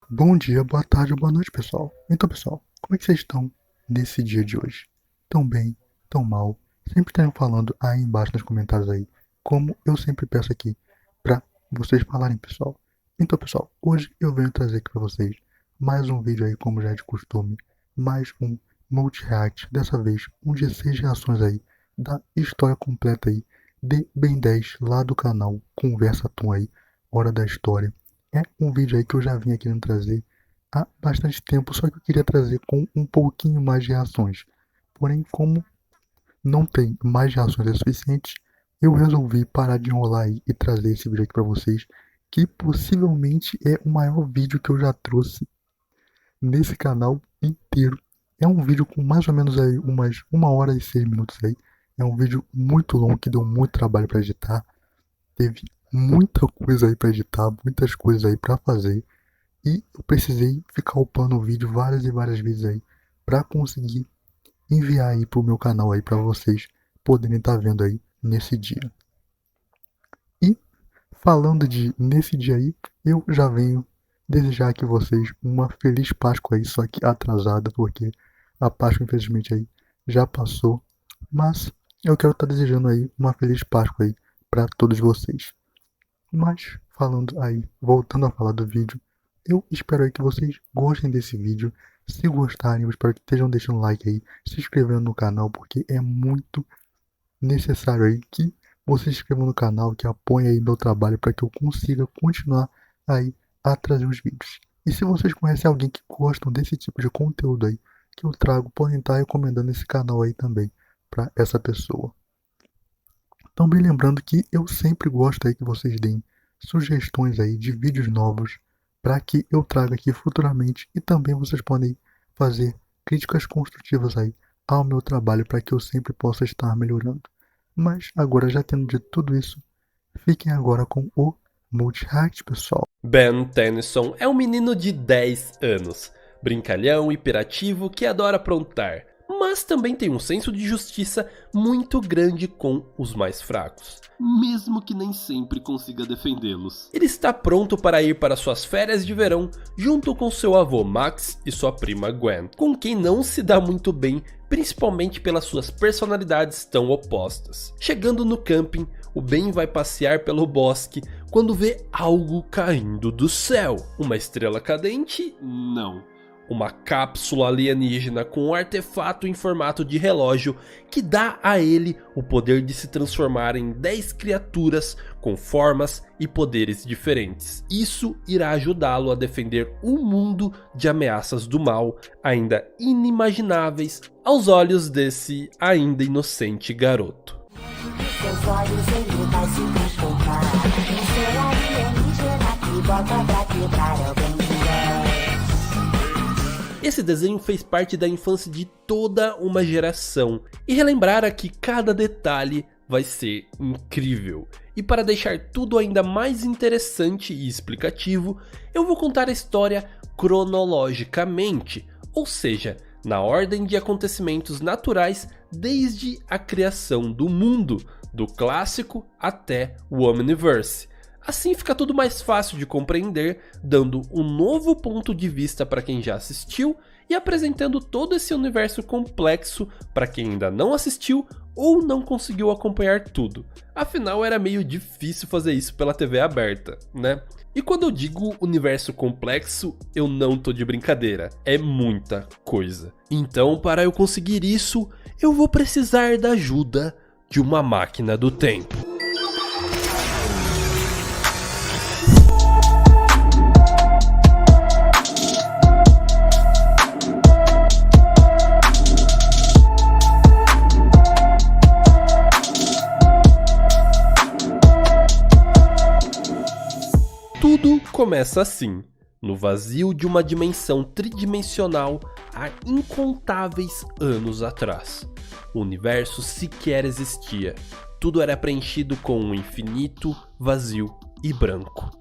Bom dia, boa tarde ou boa noite, pessoal. Então, pessoal, como é que vocês estão nesse dia de hoje? Tão bem? Tão mal? Sempre estão falando aí embaixo nos comentários aí, como eu sempre peço aqui, pra vocês falarem, pessoal. Então, pessoal, hoje eu venho trazer aqui pra vocês mais um vídeo aí, como já é de costume, mais um multi-react, dessa vez um de 6 reações aí, da história completa aí, de Ben 10, lá do canal Conversa Tom aí, Hora da História. É um vídeo aí que eu já vim querendo trazer há bastante tempo, só que eu queria trazer com um pouquinho mais de reações. Porém, como não tem mais reações é suficientes, eu resolvi parar de enrolar aí e trazer esse vídeo aqui para vocês, que possivelmente é o maior vídeo que eu já trouxe nesse canal inteiro. É um vídeo com mais ou menos aí umas 1 hora e 6 minutos aí. É um vídeo muito longo que deu muito trabalho para editar. Teve muita coisa aí para editar, muitas coisas aí para fazer. E eu precisei ficar upando o vídeo várias e várias vezes aí para conseguir enviar aí pro meu canal aí para vocês poderem estar vendo aí nesse dia. E falando de nesse dia aí, eu já venho desejar aqui vocês uma feliz Páscoa aí, só que atrasada, porque a Páscoa infelizmente aí já passou, mas eu quero estar desejando aí uma feliz Páscoa aí para todos vocês. Mas falando aí, voltando a falar do vídeo, eu espero aí que vocês gostem desse vídeo. Se gostarem, eu espero que estejam deixando like aí, se inscrevendo no canal, porque é muito necessário aí que vocês se inscrevam no canal, que apoiem aí meu trabalho para que eu consiga continuar aí a trazer os vídeos. E se vocês conhecem alguém que gostam desse tipo de conteúdo aí que eu trago, podem estar recomendando esse canal aí também para essa pessoa. Também lembrando que eu sempre gosto aí que vocês deem sugestões aí de vídeos novos para que eu traga aqui futuramente, e também vocês podem fazer críticas construtivas aí ao meu trabalho para que eu sempre possa estar melhorando. Mas agora, já tendo dito tudo isso, fiquem agora com o Multi-React, pessoal. Ben Tennyson é um menino de 10 anos, brincalhão, hiperativo, que adora aprontar, mas também tem um senso de justiça muito grande com os mais fracos, mesmo que nem sempre consiga defendê-los. Ele está pronto para ir para suas férias de verão junto com seu avô Max e sua prima Gwen, com quem não se dá muito bem, principalmente pelas suas personalidades tão opostas. Chegando no camping, o Ben vai passear pelo bosque quando vê algo caindo do céu. Uma estrela cadente? Não. Uma cápsula alienígena com um artefato em formato de relógio que dá a ele o poder de se transformar em 10 criaturas com formas e poderes diferentes. Isso irá ajudá-lo a defender o mundo de ameaças do mal ainda inimagináveis aos olhos desse ainda inocente garoto. Seus olhos ele vai se transformar em ser alienígena que bota pra quebrar o bem de Esse desenho fez parte da infância de toda uma geração, e relembrar aqui cada detalhe vai ser incrível. E para deixar tudo ainda mais interessante e explicativo, eu vou contar a história cronologicamente, ou seja, na ordem de acontecimentos naturais desde a criação do mundo, do clássico até o Omniverse. Assim fica tudo mais fácil de compreender, dando um novo ponto de vista para quem já assistiu e apresentando todo esse universo complexo para quem ainda não assistiu ou não conseguiu acompanhar tudo. Afinal, era meio difícil fazer isso pela TV aberta, né? E quando eu digo universo complexo, eu não tô de brincadeira, é muita coisa. Então, para eu conseguir isso, eu vou precisar da ajuda de uma máquina do tempo. Tudo começa assim, no vazio de uma dimensão tridimensional há incontáveis anos atrás. O universo sequer existia, tudo era preenchido com um infinito, vazio e branco.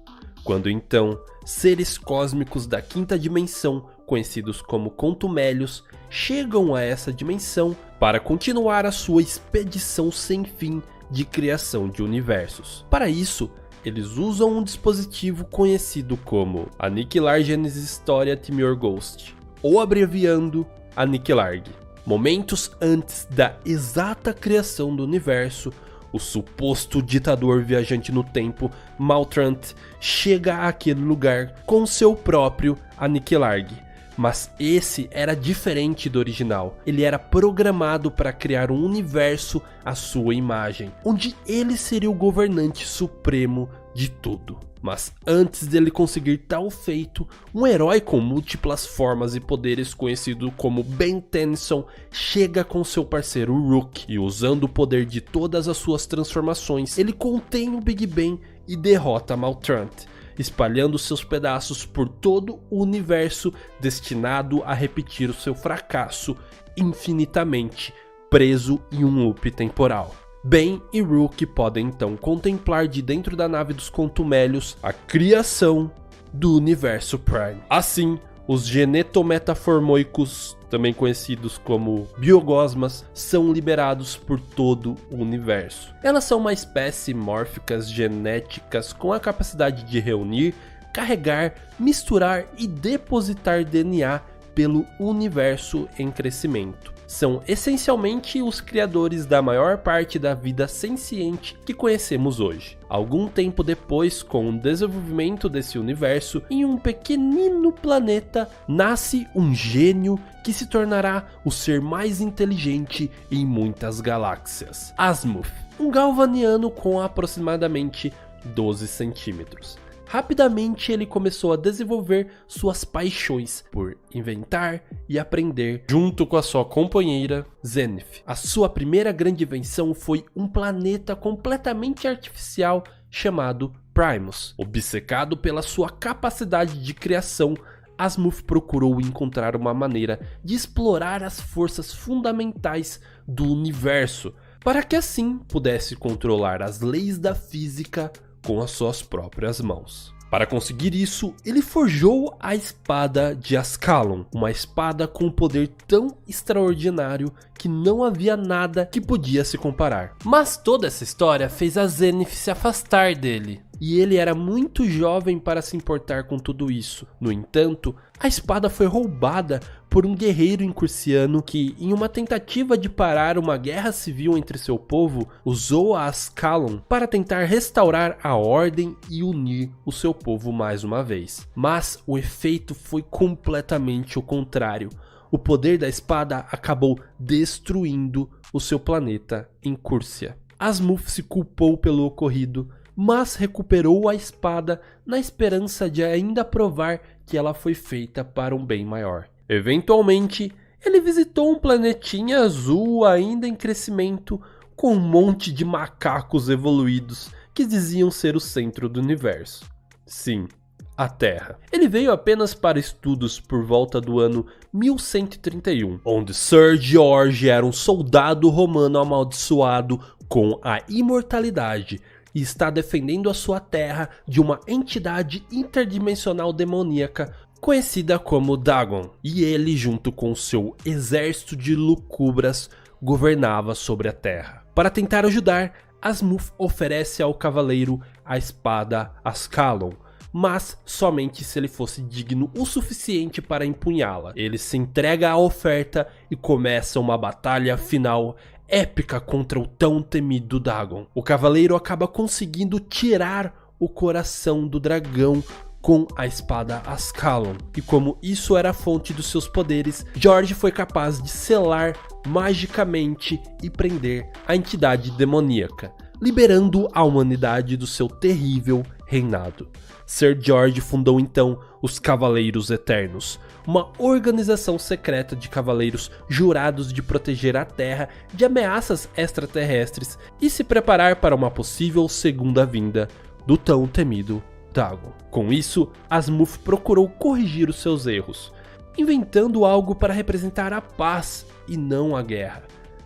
Quando então, seres cósmicos da quinta dimensão, conhecidos como contumélios, chegam a essa dimensão para continuar a sua expedição sem fim de criação de universos. Para isso, eles usam um dispositivo conhecido como Aniquilar Genesis Storia Timor Ghost, ou abreviando Aniquilarg. Momentos antes da exata criação do universo, o suposto ditador viajante no tempo, Maltrant, chega àquele lugar com seu próprio Aniquilarg. Mas esse era diferente do original. Ele era programado para criar um universo à sua imagem, onde ele seria o governante supremo de tudo. Mas antes dele conseguir tal feito, um herói com múltiplas formas e poderes conhecido como Ben Tennyson chega com seu parceiro Rook e, usando o poder de todas as suas transformações, ele contém o Big Ben e derrota Maltrant, espalhando seus pedaços por todo o universo, destinado a repetir o seu fracasso infinitamente, preso em um loop temporal. Ben e Rook podem então contemplar de dentro da nave dos contumélios a criação do universo Prime. Assim, os genetometaformoicos, também conhecidos como biogosmas, são liberados por todo o universo. Elas são uma espécie mórficas genéticas com a capacidade de reunir, carregar, misturar e depositar DNA pelo universo em crescimento. São essencialmente os criadores da maior parte da vida senciente que conhecemos hoje. Algum tempo depois, com o desenvolvimento desse universo, em um pequenino planeta, nasce um gênio que se tornará o ser mais inteligente em muitas galáxias. Asmuth, um galvaniano com aproximadamente 12 centímetros. Rapidamente ele começou a desenvolver suas paixões por inventar e aprender junto com a sua companheira Zenith. A sua primeira grande invenção foi um planeta completamente artificial chamado Primus. Obcecado pela sua capacidade de criação, Asmuth procurou encontrar uma maneira de explorar as forças fundamentais do universo, para que assim pudesse controlar as leis da física com as suas próprias mãos. Para conseguir isso, ele forjou a espada de Ascalon, uma espada com um poder tão extraordinário que não havia nada que podia se comparar. Mas toda essa história fez a Zenith se afastar dele, e ele era muito jovem para se importar com tudo isso. No entanto, a espada foi roubada por um guerreiro incursiano que, em uma tentativa de parar uma guerra civil entre seu povo, usou a Ascalon para tentar restaurar a ordem e unir o seu povo mais uma vez. Mas o efeito foi completamente o contrário. O poder da espada acabou destruindo o seu planeta Incursia. Asmuth se culpou pelo ocorrido, mas recuperou a espada na esperança de ainda provar que ela foi feita para um bem maior. Eventualmente, ele visitou um planetinha azul ainda em crescimento, com um monte de macacos evoluídos que diziam ser o centro do universo. Sim, a Terra. Ele veio apenas para estudos por volta do ano 1131, onde Sir George era um soldado romano amaldiçoado com a imortalidade e está defendendo a sua terra de uma entidade interdimensional demoníaca conhecida como Dagon, e ele, junto com seu exército de lucubras, governava sobre a terra. Para tentar ajudar, Asmuth oferece ao cavaleiro a espada Ascalon, mas somente se ele fosse digno o suficiente para empunhá-la. Ele se entrega à oferta e começa uma batalha final épica contra o tão temido Dagon. O cavaleiro acaba conseguindo tirar o coração do dragão com a espada Ascalon, e como isso era a fonte dos seus poderes, George foi capaz de selar magicamente e prender a entidade demoníaca, liberando a humanidade do seu terrível reinado. Sir George fundou então os Cavaleiros Eternos, uma organização secreta de cavaleiros jurados de proteger a Terra de ameaças extraterrestres e se preparar para uma possível segunda vinda do tão temido Dagon. Com isso, Asmuth procurou corrigir os seus erros, inventando algo para representar a paz e não a guerra,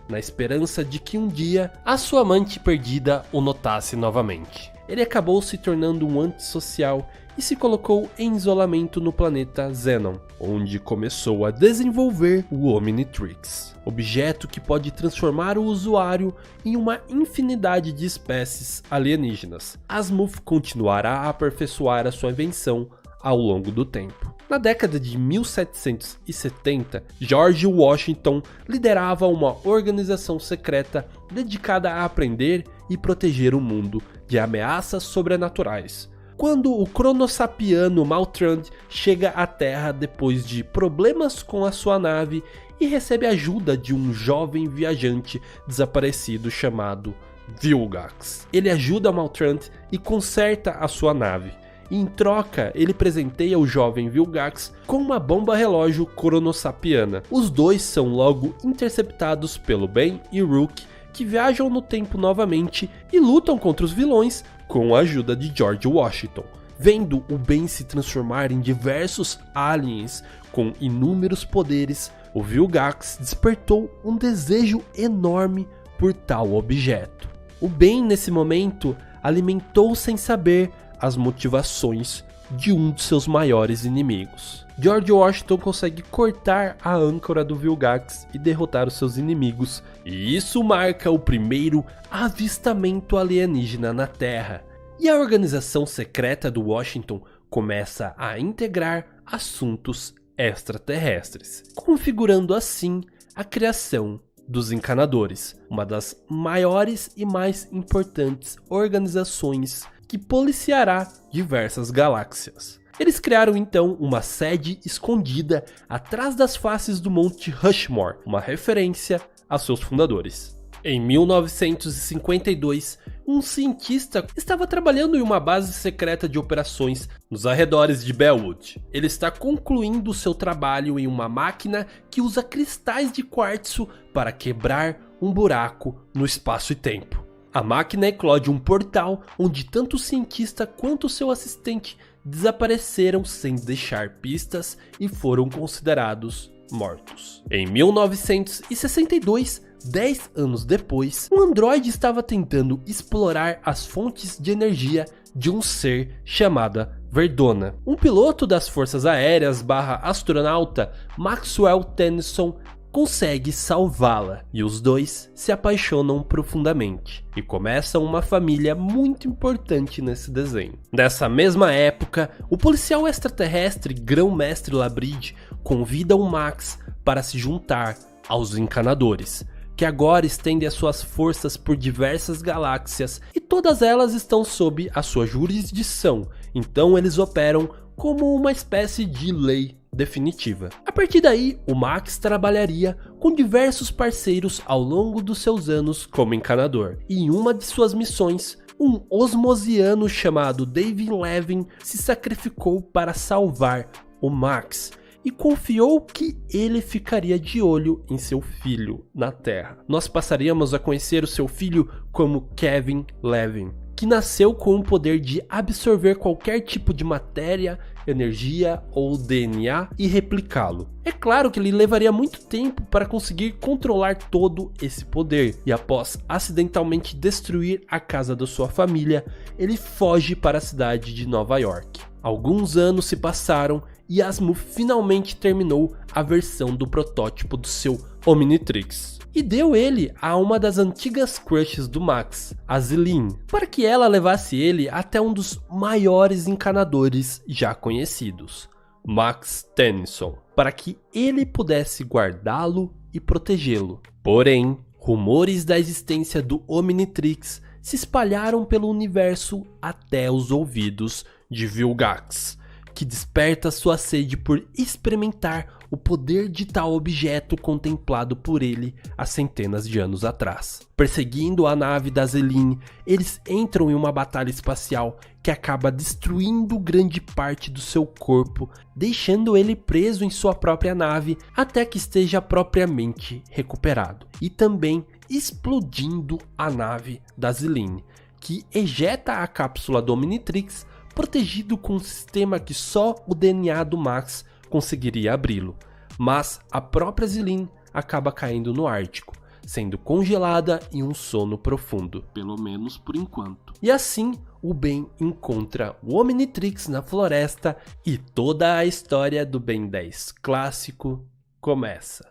na esperança de que um dia a sua amante perdida o notasse novamente. ele acabou se tornando um antissocial e se colocou em isolamento no planeta Xenon, onde começou a desenvolver o Omnitrix, objeto que pode transformar o usuário em uma infinidade de espécies alienígenas. Asimov continuará a aperfeiçoar a sua invenção ao longo do tempo. Na década de 1770, George Washington liderava uma organização secreta dedicada a aprender e proteger o mundo de ameaças sobrenaturais. Quando o cronossapiano Maltrand chega à Terra depois de problemas com a sua nave e recebe ajuda de um jovem viajante desaparecido chamado Vilgax. Ele ajuda Maltrand e conserta a sua nave. E em troca, ele presenteia o jovem Vilgax com uma bomba relógio cronossapiana. Os dois são logo interceptados pelo Ben e Rook, que viajam no tempo novamente e lutam contra os vilões com a ajuda de George Washington. Vendo o Ben se transformar em diversos aliens com inúmeros poderes, o Vilgax despertou um desejo enorme por tal objeto. O Ben, nesse momento, alimentou sem saber as motivações de um de seus maiores inimigos. George Washington consegue cortar a âncora do Vilgax e derrotar os seus inimigos, e isso marca o primeiro avistamento alienígena na Terra. E a organização secreta do Washington começa a integrar assuntos extraterrestres, configurando assim a criação dos Encanadores, uma das maiores e mais importantes organizações que policiará diversas galáxias. Eles criaram então uma sede escondida atrás das faces do Monte Rushmore, uma referência a seus fundadores. Em 1952, um cientista estava trabalhando em uma base secreta de operações nos arredores de Bellwood. Ele está concluindo seu trabalho em uma máquina que usa cristais de quartzo para quebrar um buraco no espaço e tempo. A máquina eclode um portal onde tanto o cientista quanto seu assistente desapareceram sem deixar pistas e foram considerados mortos. Em 1962, 10 anos depois, um androide estava tentando explorar as fontes de energia de um ser chamado Verdona. Um piloto das forças aéreas / astronauta, Maxwell Tennyson, consegue salvá-la e os dois se apaixonam profundamente e começam uma família muito importante nesse desenho. Nessa mesma época, o policial extraterrestre Grão-Mestre Labrid convida o Max para se juntar aos Encanadores, que agora estendem as suas forças por diversas galáxias e todas elas estão sob a sua jurisdição, então eles operam como uma espécie de lei definitiva. A partir daí, o Max trabalharia com diversos parceiros ao longo dos seus anos como encanador, e em uma de suas missões, um osmosiano chamado David Levin se sacrificou para salvar o Max e confiou que ele ficaria de olho em seu filho na Terra. Nós passaríamos a conhecer o seu filho como Kevin Levin, que nasceu com o poder de absorver qualquer tipo de matéria, energia ou DNA e replicá-lo. É claro que ele levaria muito tempo para conseguir controlar todo esse poder, e após acidentalmente destruir a casa da sua família, ele foge para a cidade de Nova York. Alguns anos se passaram e Asimov finalmente terminou a versão do protótipo do seu Omnitrix e deu ele a uma das antigas crushes do Max, a Zelene, para que ela levasse ele até um dos maiores encanadores já conhecidos, Max Tennyson, para que ele pudesse guardá-lo e protegê-lo. Porém, rumores da existência do Omnitrix se espalharam pelo universo até os ouvidos de Vilgax, que desperta sua sede por experimentar o poder de tal objeto contemplado por ele há centenas de anos atrás. Perseguindo a nave da Zelene, eles entram em uma batalha espacial que acaba destruindo grande parte do seu corpo, deixando ele preso em sua própria nave até que esteja propriamente recuperado, e também explodindo a nave da Zelene, que ejeta a cápsula do Omnitrix, protegido com um sistema que só o DNA do Max conseguiria abri-lo. Mas a própria Zelene acaba caindo no Ártico, sendo congelada em um sono profundo, pelo menos por enquanto. E assim, o Ben encontra o Omnitrix na floresta e toda a história do Ben 10 clássico começa.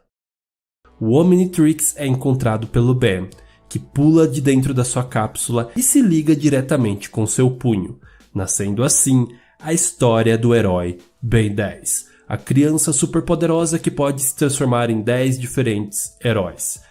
O Omnitrix é encontrado pelo Ben, que pula de dentro da sua cápsula e se liga diretamente com seu punho, nascendo assim a história do herói Ben 10, a criança superpoderosa que pode se transformar em 10 diferentes heróis.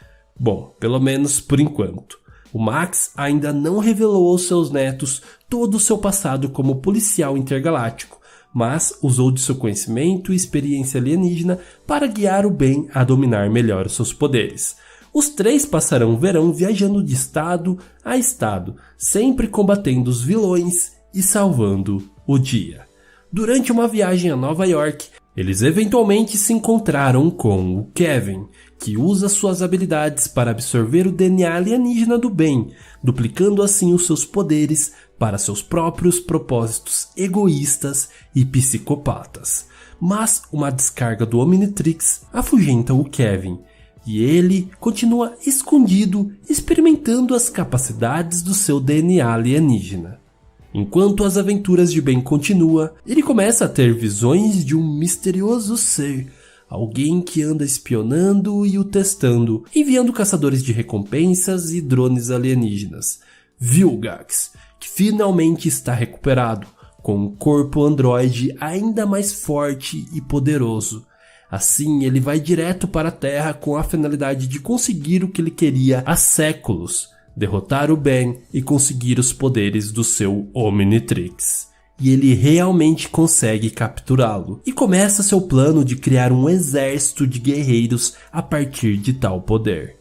Bom, pelo menos por enquanto. O Max ainda não revelou aos seus netos todo o seu passado como policial intergaláctico, mas usou de seu conhecimento e experiência alienígena para guiar o Ben a dominar melhor os seus poderes. Os três passarão o verão viajando de estado a estado, sempre combatendo os vilões e salvando o dia. Durante uma viagem a Nova York, eles eventualmente se encontraram com o Kevin, que usa suas habilidades para absorver o DNA alienígena do Ben, duplicando assim os seus poderes para seus próprios propósitos egoístas e psicopatas. Mas uma descarga do Omnitrix afugenta o Kevin, e ele continua escondido experimentando as capacidades do seu DNA alienígena. Enquanto as aventuras de Ben continuam, ele começa a ter visões de um misterioso ser, alguém que anda espionando e o testando, enviando caçadores de recompensas e drones alienígenas. Vilgax, que finalmente está recuperado, com um corpo androide ainda mais forte e poderoso. Assim, ele vai direto para a Terra com a finalidade de conseguir o que ele queria há séculos: derrotar o Ben e conseguir os poderes do seu Omnitrix. E ele realmente consegue capturá-lo, e começa seu plano de criar um exército de guerreiros a partir de tal poder.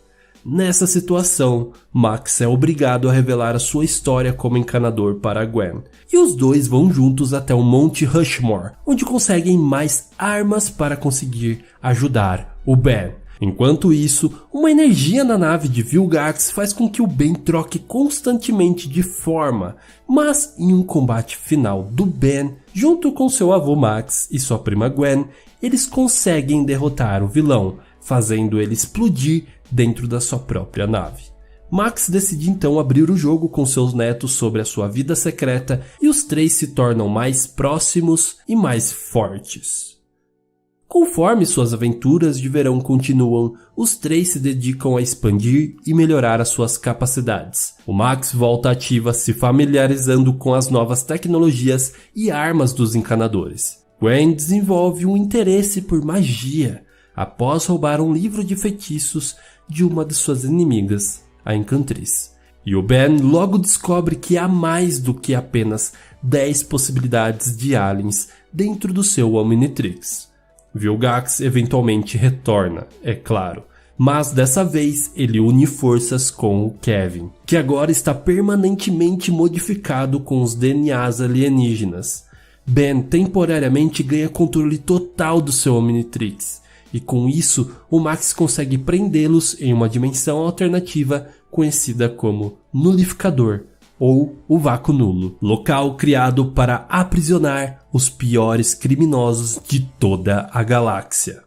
Nessa situação, Max é obrigado a revelar a sua história como encanador para Gwen, e os dois vão juntos até o Monte Rushmore, onde conseguem mais armas para conseguir ajudar o Ben. Enquanto isso, uma energia na nave de Vilgax faz com que o Ben troque constantemente de forma, mas em um combate final do Ben, junto com seu avô Max e sua prima Gwen, eles conseguem derrotar o vilão, fazendo ele explodir dentro da sua própria nave. Max decide então abrir o jogo com seus netos sobre a sua vida secreta e os três se tornam mais próximos e mais fortes. Conforme suas aventuras de verão continuam, os três se dedicam a expandir e melhorar as suas capacidades. O Max volta ativa se familiarizando com as novas tecnologias e armas dos encanadores. Gwen desenvolve um interesse por magia após roubar um livro de feitiços de uma de suas inimigas, a Encantriz. E o Ben logo descobre que há mais do que apenas 10 possibilidades de aliens dentro do seu Omnitrix. Vilgax eventualmente retorna, é claro, mas dessa vez ele une forças com o Kevin, que agora está permanentemente modificado com os DNAs alienígenas. Ben temporariamente ganha controle total do seu Omnitrix, e com isso o Max consegue prendê-los em uma dimensão alternativa conhecida como Nulificador, ou o Vácuo Nulo, local criado para aprisionar os piores criminosos de toda a galáxia.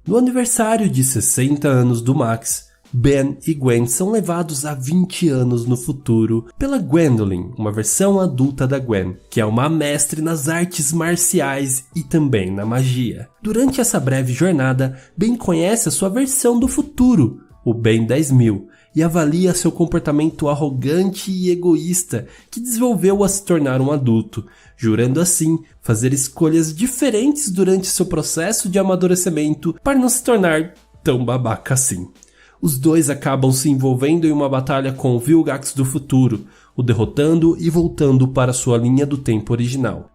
No aniversário de 60 anos do Max, Ben e Gwen são levados a 20 anos no futuro pela Gwendolyn, uma versão adulta da Gwen, que é uma mestre nas artes marciais e também na magia. Durante essa breve jornada, Ben conhece a sua versão do futuro, o Ben 10.000, e avalia seu comportamento arrogante e egoísta que desenvolveu a se tornar um adulto, jurando assim fazer escolhas diferentes durante seu processo de amadurecimento para não se tornar tão babaca assim. Os dois acabam se envolvendo em uma batalha com o Vilgax do futuro, o derrotando e voltando para sua linha do tempo original.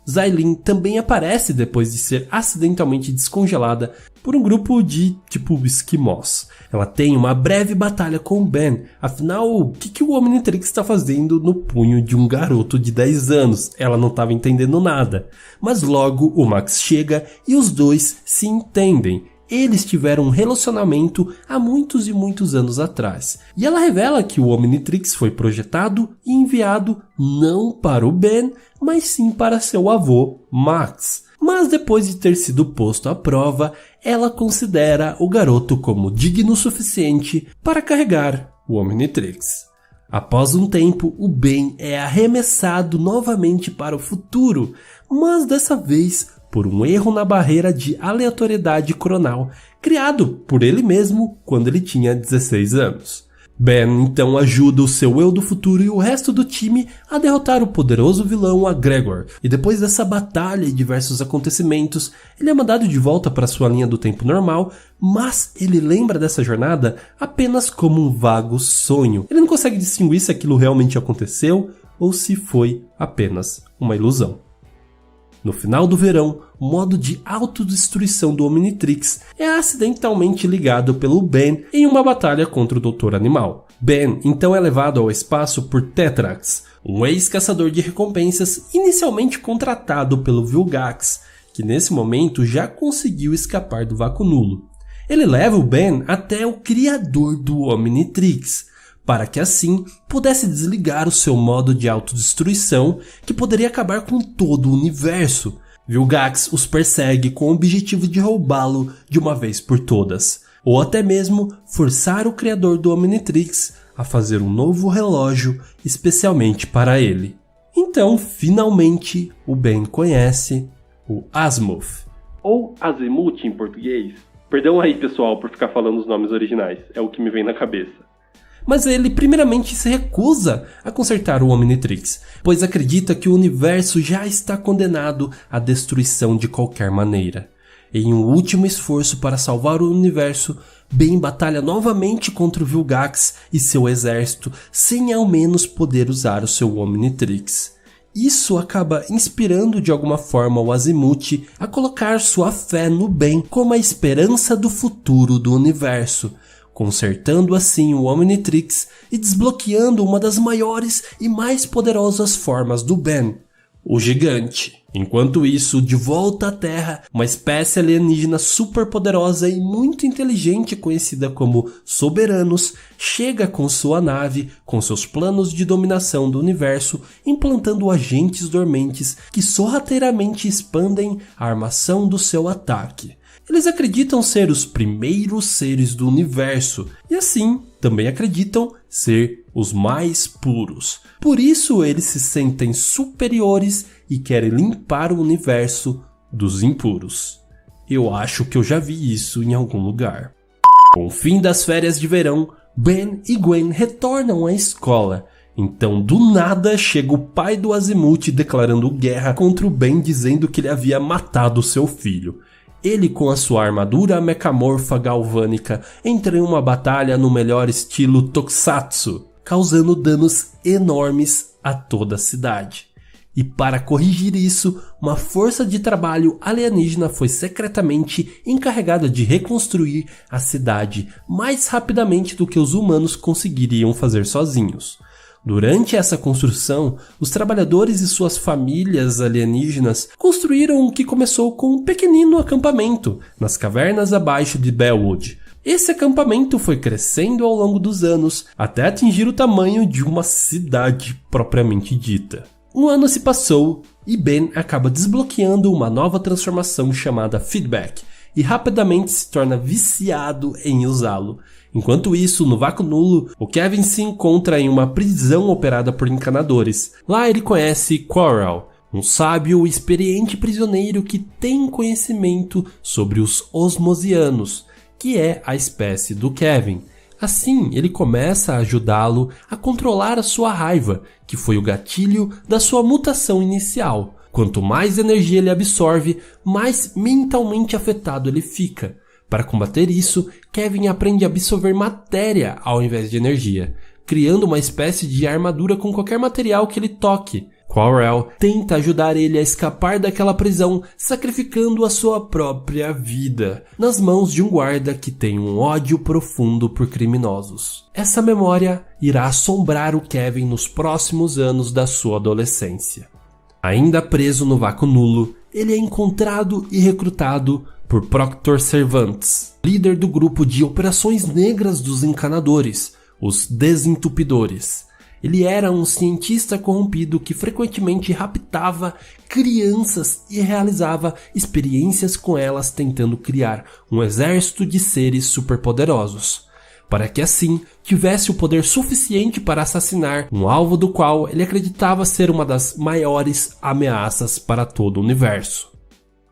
Xylene também aparece depois de ser acidentalmente descongelada por um grupo de esquimós. Ela tem uma breve batalha com Ben, afinal, o que o Omnitrix está fazendo no punho de um garoto de 10 anos? Ela não estava entendendo nada. Mas logo o Max chega e os dois se entendem. Eles tiveram um relacionamento há muitos e muitos anos atrás. E ela revela que o Omnitrix foi projetado e enviado não para o Ben, mas sim para seu avô, Max. Mas depois de ter sido posto à prova, ela considera o garoto como digno o suficiente para carregar o Omnitrix. Após um tempo, o Ben é arremessado novamente para o futuro, mas dessa vez por um erro na barreira de aleatoriedade cronal, criado por ele mesmo quando ele tinha 16 anos. Ben então ajuda o seu eu do futuro e o resto do time a derrotar o poderoso vilão Agregor, e depois dessa batalha e diversos acontecimentos, ele é mandado de volta para sua linha do tempo normal, mas ele lembra dessa jornada apenas como um vago sonho. Ele não consegue distinguir se aquilo realmente aconteceu ou se foi apenas uma ilusão. No final do verão, o modo de autodestruição do Omnitrix é acidentalmente ligado pelo Ben em uma batalha contra o Dr. Animal. Ben então é levado ao espaço por Tetrax, um ex-caçador de recompensas inicialmente contratado pelo Vilgax, que nesse momento já conseguiu escapar do vácuo nulo. Ele leva o Ben até o criador do Omnitrix, para que assim pudesse desligar o seu modo de autodestruição que poderia acabar com todo o universo. Vilgax os persegue com o objetivo de roubá-lo de uma vez por todas, ou até mesmo forçar o criador do Omnitrix a fazer um novo relógio especialmente para ele. Então, finalmente, o Ben conhece o Azimuth, ou Azimuth em português. Perdão aí, pessoal, por ficar falando os nomes originais, é o que me vem na cabeça. Mas ele primeiramente se recusa a consertar o Omnitrix, pois acredita que o universo já está condenado à destruição de qualquer maneira. Em um último esforço para salvar o universo, Ben batalha novamente contra o Vilgax e seu exército, sem ao menos poder usar o seu Omnitrix. Isso acaba inspirando de alguma forma o Azimuth a colocar sua fé no Ben como a esperança do futuro do universo, consertando assim o Omnitrix e desbloqueando uma das maiores e mais poderosas formas do Ben, o Gigante. Enquanto isso, de volta à Terra, uma espécie alienígena super poderosa e muito inteligente conhecida como Soberanos chega com sua nave, com seus planos de dominação do universo, implantando agentes dormentes que sorrateiramente expandem a armação do seu ataque. Eles acreditam ser os primeiros seres do universo e assim também acreditam ser os mais puros. Por isso eles se sentem superiores e querem limpar o universo dos impuros. Eu acho que eu já vi isso em algum lugar. Com o fim das férias de verão, Ben e Gwen retornam à escola. Então, do nada, chega o pai do Azimuth declarando guerra contra o Ben, dizendo que ele havia matado seu filho. Ele, com a sua armadura mecamorfa galvânica, entra em uma batalha no melhor estilo Tokusatsu, causando danos enormes a toda a cidade. E para corrigir isso, uma força de trabalho alienígena foi secretamente encarregada de reconstruir a cidade mais rapidamente do que os humanos conseguiriam fazer sozinhos. Durante essa construção, os trabalhadores e suas famílias alienígenas construíram o que começou com um pequenino acampamento nas cavernas abaixo de Bellwood. Esse acampamento foi crescendo ao longo dos anos até atingir o tamanho de uma cidade propriamente dita. Um ano se passou e Ben acaba desbloqueando uma nova transformação chamada Feedback e rapidamente se torna viciado em usá-lo. Enquanto isso, no vácuo nulo, o Kevin se encontra em uma prisão operada por encanadores. Lá ele conhece Quorrell, um sábio e experiente prisioneiro que tem conhecimento sobre os Osmosianos, que é a espécie do Kevin. Assim, ele começa a ajudá-lo a controlar a sua raiva, que foi o gatilho da sua mutação inicial. Quanto mais energia ele absorve, mais mentalmente afetado ele fica. Para combater isso, Kevin aprende a absorver matéria ao invés de energia, criando uma espécie de armadura com qualquer material que ele toque. Quorrell tenta ajudar ele a escapar daquela prisão, sacrificando a sua própria vida, nas mãos de um guarda que tem um ódio profundo por criminosos. Essa memória irá assombrar o Kevin nos próximos anos da sua adolescência. Ainda preso no vácuo nulo, ele é encontrado e recrutado por Proctor Cervantes, líder do grupo de operações negras dos encanadores, os Desentupidores. Ele era um cientista corrompido que frequentemente raptava crianças e realizava experiências com elas tentando criar um exército de seres superpoderosos. para que assim tivesse o poder suficiente para assassinar um alvo do qual ele acreditava ser uma das maiores ameaças para todo o universo.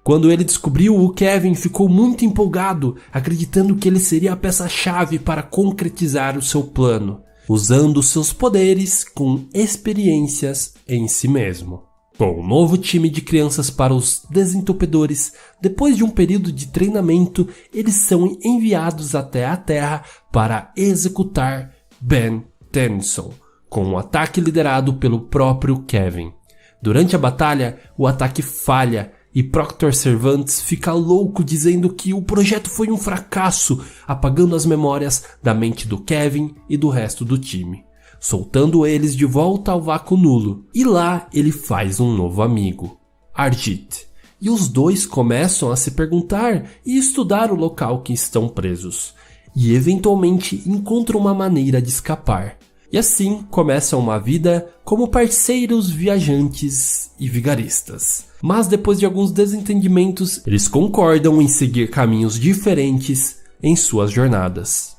Quando ele descobriu, o Kevin ficou muito empolgado, acreditando que ele seria a peça-chave para concretizar o seu plano, usando seus poderes com experiências em si mesmo. Com um novo time de crianças para os desentupidores, depois de um período de treinamento, eles são enviados até a Terra para executar Ben Tennyson, com um ataque liderado pelo próprio Kevin. Durante a batalha, o ataque falha e Proctor Cervantes fica louco dizendo que o projeto foi um fracasso, apagando as memórias da mente do Kevin e do resto do time, soltando eles de volta ao vácuo nulo. E lá ele faz um novo amigo, Arjit. E os dois começam a se perguntar e estudar o local que estão presos. E eventualmente encontram uma maneira de escapar. E assim começam uma vida como parceiros viajantes e vigaristas. Mas depois de alguns desentendimentos, eles concordam em seguir caminhos diferentes em suas jornadas.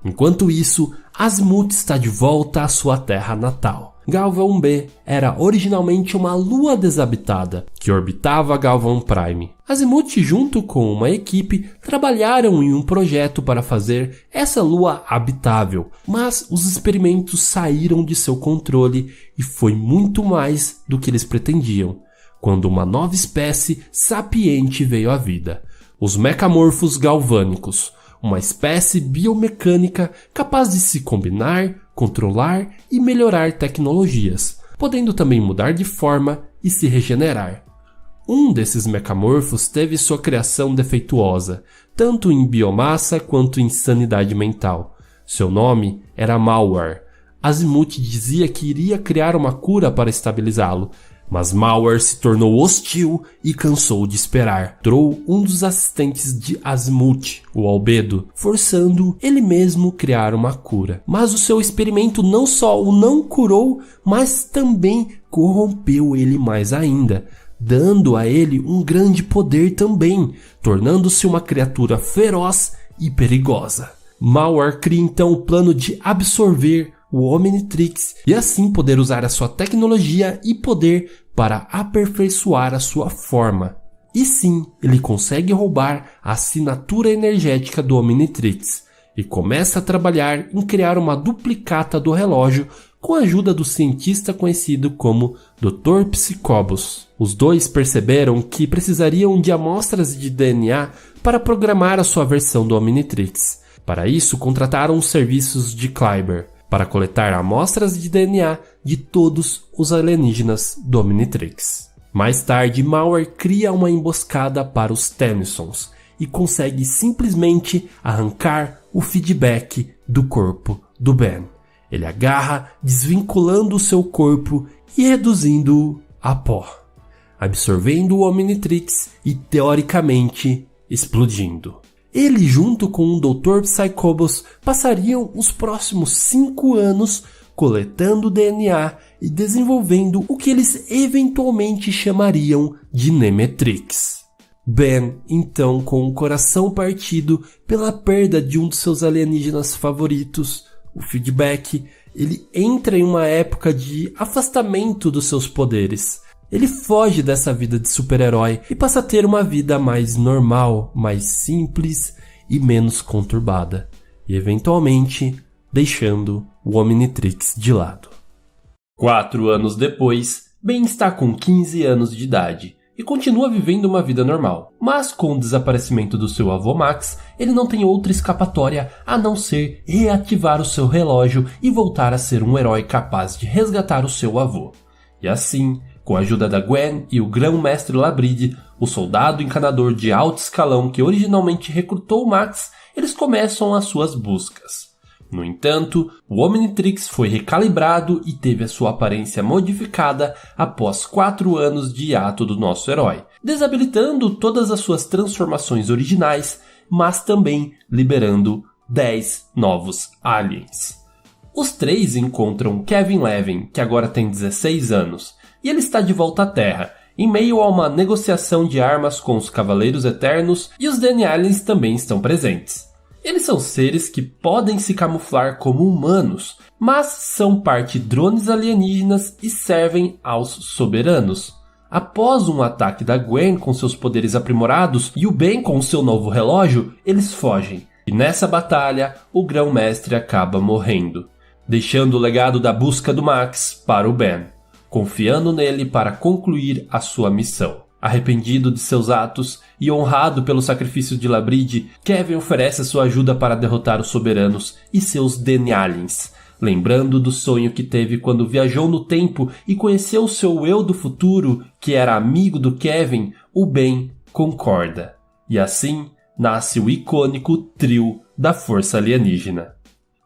Enquanto isso, Azimuth está de volta à sua terra natal. Galvan B era originalmente uma lua desabitada que orbitava Galvan Prime. Azimuth, junto com uma equipe, trabalharam em um projeto para fazer essa lua habitável, mas os experimentos saíram de seu controle e foi muito mais do que eles pretendiam, quando uma nova espécie sapiente veio à vida, os mecamorfos galvânicos, uma espécie biomecânica capaz de se combinar, controlar e melhorar tecnologias, podendo também mudar de forma e se regenerar. Um desses mecamorfos teve sua criação defeituosa, tanto em biomassa quanto em sanidade mental. Seu nome era Malware. Azimuth dizia que iria criar uma cura para estabilizá-lo, mas Malware se tornou hostil e cansou de esperar. Entrou um dos assistentes de Azimuth, o Albedo, forçando ele mesmo criar uma cura. Mas o seu experimento não só o não curou, mas também corrompeu ele mais ainda, dando a ele um grande poder também, tornando-se uma criatura feroz e perigosa. Malware cria então o plano de absorver o Omnitrix e assim poder usar a sua tecnologia e poder para aperfeiçoar a sua forma. E sim, ele consegue roubar a assinatura energética do Omnitrix e começa a trabalhar em criar uma duplicata do relógio com a ajuda do cientista conhecido como Dr. Psicobos. Os dois perceberam que precisariam de amostras de DNA para programar a sua versão do Omnitrix. Para isso, contrataram os serviços de Kleiber para coletar amostras de DNA de todos os alienígenas do Omnitrix. Mais tarde, Malware cria uma emboscada para os Tennysons e consegue simplesmente arrancar o feedback do corpo do Ben. Ele agarra, desvinculando o seu corpo e reduzindo-o a pó, absorvendo o Omnitrix e, teoricamente, explodindo. Ele, junto com o Dr. Psychobos, passariam os próximos 5 anos coletando DNA e desenvolvendo o que eles eventualmente chamariam de Nemetrix. Ben, então, com o coração partido pela perda de um dos seus alienígenas favoritos, o Feedback, ele entra em uma época de afastamento dos seus poderes. Ele foge dessa vida de super-herói e passa a ter uma vida mais normal, mais simples e menos conturbada, e eventualmente deixando o Omnitrix de lado. 4 anos depois, Ben está com 15 anos de idade e continua vivendo uma vida normal, mas com o desaparecimento do seu avô Max, ele não tem outra escapatória a não ser reativar o seu relógio e voltar a ser um herói capaz de resgatar o seu avô. E assim, com a ajuda da Gwen e o grão-mestre Labrid, o soldado encanador de alto escalão que originalmente recrutou Max, eles começam as suas buscas. No entanto, o Omnitrix foi recalibrado e teve a sua aparência modificada após 4 anos de hiato do nosso herói, desabilitando todas as suas transformações originais, mas também liberando 10 novos aliens. Os 3 encontram Kevin Levin, que agora tem 16 anos, e ele está de volta à Terra, em meio a uma negociação de armas com os Cavaleiros Eternos, e os Denialians também estão presentes. Eles são seres que podem se camuflar como humanos, mas são parte drones alienígenas e servem aos soberanos. Após um ataque da Gwen com seus poderes aprimorados e o Ben com seu novo relógio, eles fogem. E nessa batalha, o Grão-Mestre acaba morrendo, deixando o legado da busca do Max para o Ben, confiando nele para concluir a sua missão. Arrependido de seus atos e honrado pelo sacrifício de Labrid, Kevin oferece sua ajuda para derrotar os soberanos e seus Denialians, lembrando do sonho que teve quando viajou no tempo e conheceu o seu eu do futuro, que era amigo do Kevin. O Ben concorda. E assim nasce o icônico trio da Força Alienígena.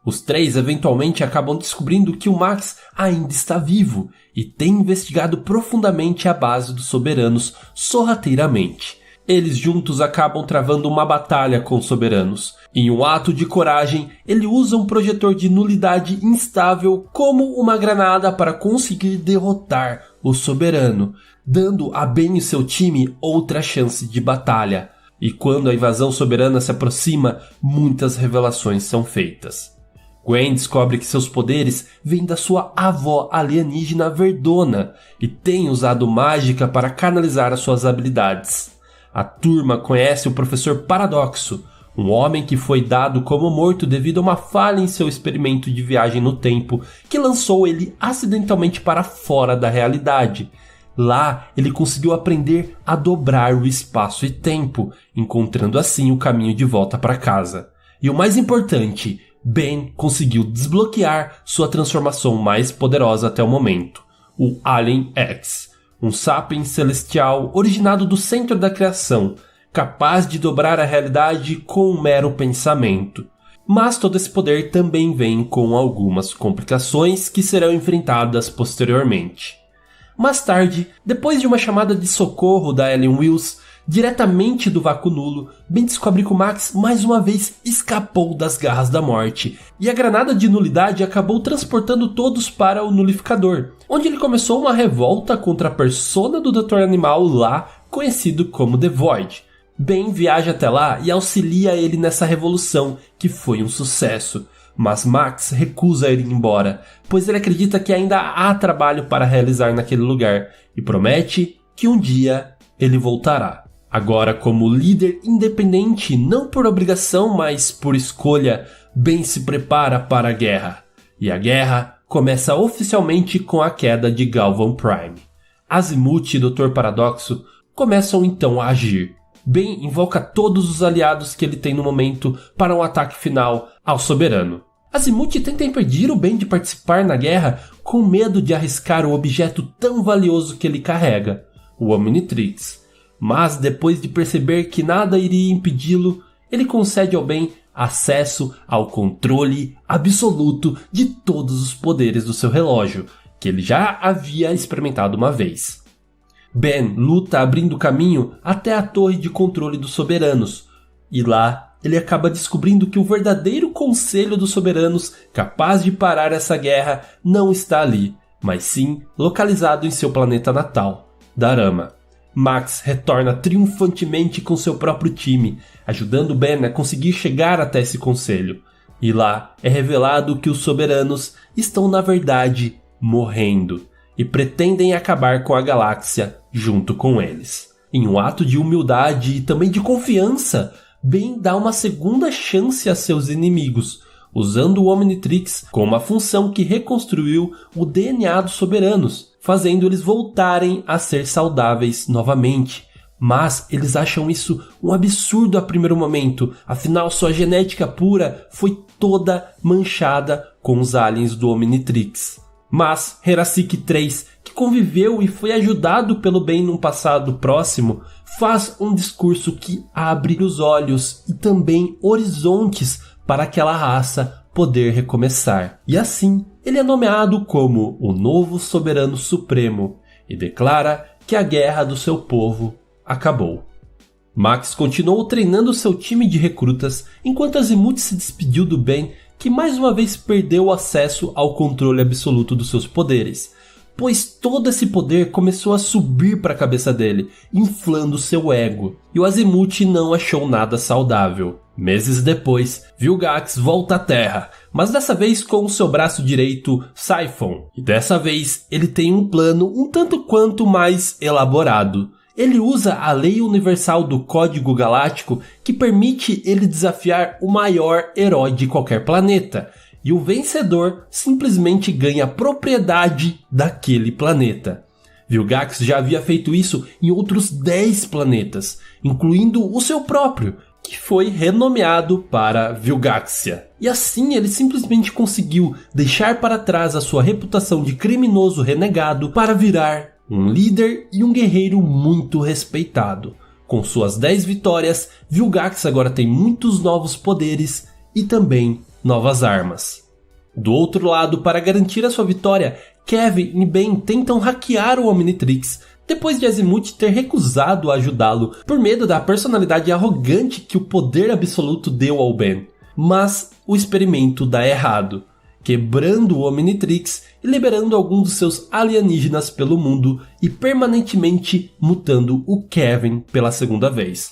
Os três eventualmente acabam descobrindo que o Max ainda está vivo e tem investigado profundamente a base dos soberanos sorrateiramente. Eles juntos acabam travando uma batalha com os soberanos. Em um ato de coragem, ele usa um projetor de nulidade instável como uma granada para conseguir derrotar o soberano, dando a Ben e seu time outra chance de batalha. E quando a invasão soberana se aproxima, muitas revelações são feitas. Gwen descobre que seus poderes vêm da sua avó alienígena Verdona e tem usado mágica para canalizar as suas habilidades. A turma conhece o Professor Paradoxo, um homem que foi dado como morto devido a uma falha em seu experimento de viagem no tempo que lançou ele acidentalmente para fora da realidade. Lá, ele conseguiu aprender a dobrar o espaço e tempo, encontrando assim o caminho de volta para casa. E o mais importante, Ben conseguiu desbloquear sua transformação mais poderosa até o momento, o Alien X, um sapiens celestial originado do centro da criação, capaz de dobrar a realidade com um mero pensamento. Mas todo esse poder também vem com algumas complicações que serão enfrentadas posteriormente. Mais tarde, depois de uma chamada de socorro da Ellen Wills, diretamente do vácuo nulo, Ben descobre que o Max mais uma vez escapou das garras da morte, e a granada de nulidade acabou transportando todos para o nulificador, onde ele começou uma revolta contra a persona do Dr. Animal lá, conhecido como The Void. Ben viaja até lá e auxilia ele nessa revolução, que foi um sucesso. Mas Max recusa ir embora, pois ele acredita que ainda há trabalho para realizar naquele lugar, e promete que um dia ele voltará. Agora, como líder independente, não por obrigação, mas por escolha, Ben se prepara para a guerra. E a guerra começa oficialmente com a queda de Galvan Prime. Azimuth e Dr. Paradoxo começam então a agir. Ben invoca todos os aliados que ele tem no momento para um ataque final ao soberano. Azimuth tenta impedir o Ben de participar na guerra com medo de arriscar o objeto tão valioso que ele carrega, o Omnitrix. Mas depois de perceber que nada iria impedi-lo, ele concede ao Ben acesso ao controle absoluto de todos os poderes do seu relógio, que ele já havia experimentado uma vez. Ben luta abrindo caminho até a torre de controle dos soberanos, e lá ele acaba descobrindo que o verdadeiro conselho dos soberanos, capaz de parar essa guerra, não está ali, mas sim localizado em seu planeta natal, Darama. Max retorna triunfantemente com seu próprio time, ajudando Ben a conseguir chegar até esse conselho. E lá é revelado que os soberanos estão na verdade morrendo e pretendem acabar com a galáxia junto com eles. Em um ato de humildade e também de confiança, Ben dá uma segunda chance a seus inimigos, usando o Omnitrix com uma função que reconstruiu o DNA dos soberanos, fazendo eles voltarem a ser saudáveis novamente. Mas eles acham isso um absurdo a primeiro momento, afinal sua genética pura foi toda manchada com os aliens do Omnitrix. Mas Herasik III, que conviveu e foi ajudado pelo Ben num passado próximo, faz um discurso que abre os olhos e também horizontes para aquela raça poder recomeçar. E assim, ele é nomeado como o novo soberano supremo e declara que a guerra do seu povo acabou. Max continuou treinando seu time de recrutas enquanto Azimuth se despediu do Ben, que mais uma vez perdeu o acesso ao controle absoluto dos seus poderes, pois todo esse poder começou a subir para a cabeça dele, inflando seu ego, e o Azimuth não achou nada saudável. Meses depois, Vilgax volta à Terra, mas dessa vez com o seu braço direito, Siphon. E dessa vez, ele tem um plano um tanto quanto mais elaborado. Ele usa a lei universal do Código Galáctico que permite ele desafiar o maior herói de qualquer planeta. E o vencedor simplesmente ganha propriedade daquele planeta. Vilgax já havia feito isso em outros 10 planetas, incluindo o seu próprio, que foi renomeado para Vilgaxia. E assim ele simplesmente conseguiu deixar para trás a sua reputação de criminoso renegado para virar um líder e um guerreiro muito respeitado. Com suas 10 vitórias, Vilgax agora tem muitos novos poderes e também novas armas. Do outro lado, para garantir a sua vitória, Kevin e Ben tentam hackear o Omnitrix, depois de Azimuth ter recusado ajudá-lo por medo da personalidade arrogante que o poder absoluto deu ao Ben. Mas o experimento dá errado, quebrando o Omnitrix e liberando alguns dos seus alienígenas pelo mundo e permanentemente mutando o Kevin pela segunda vez.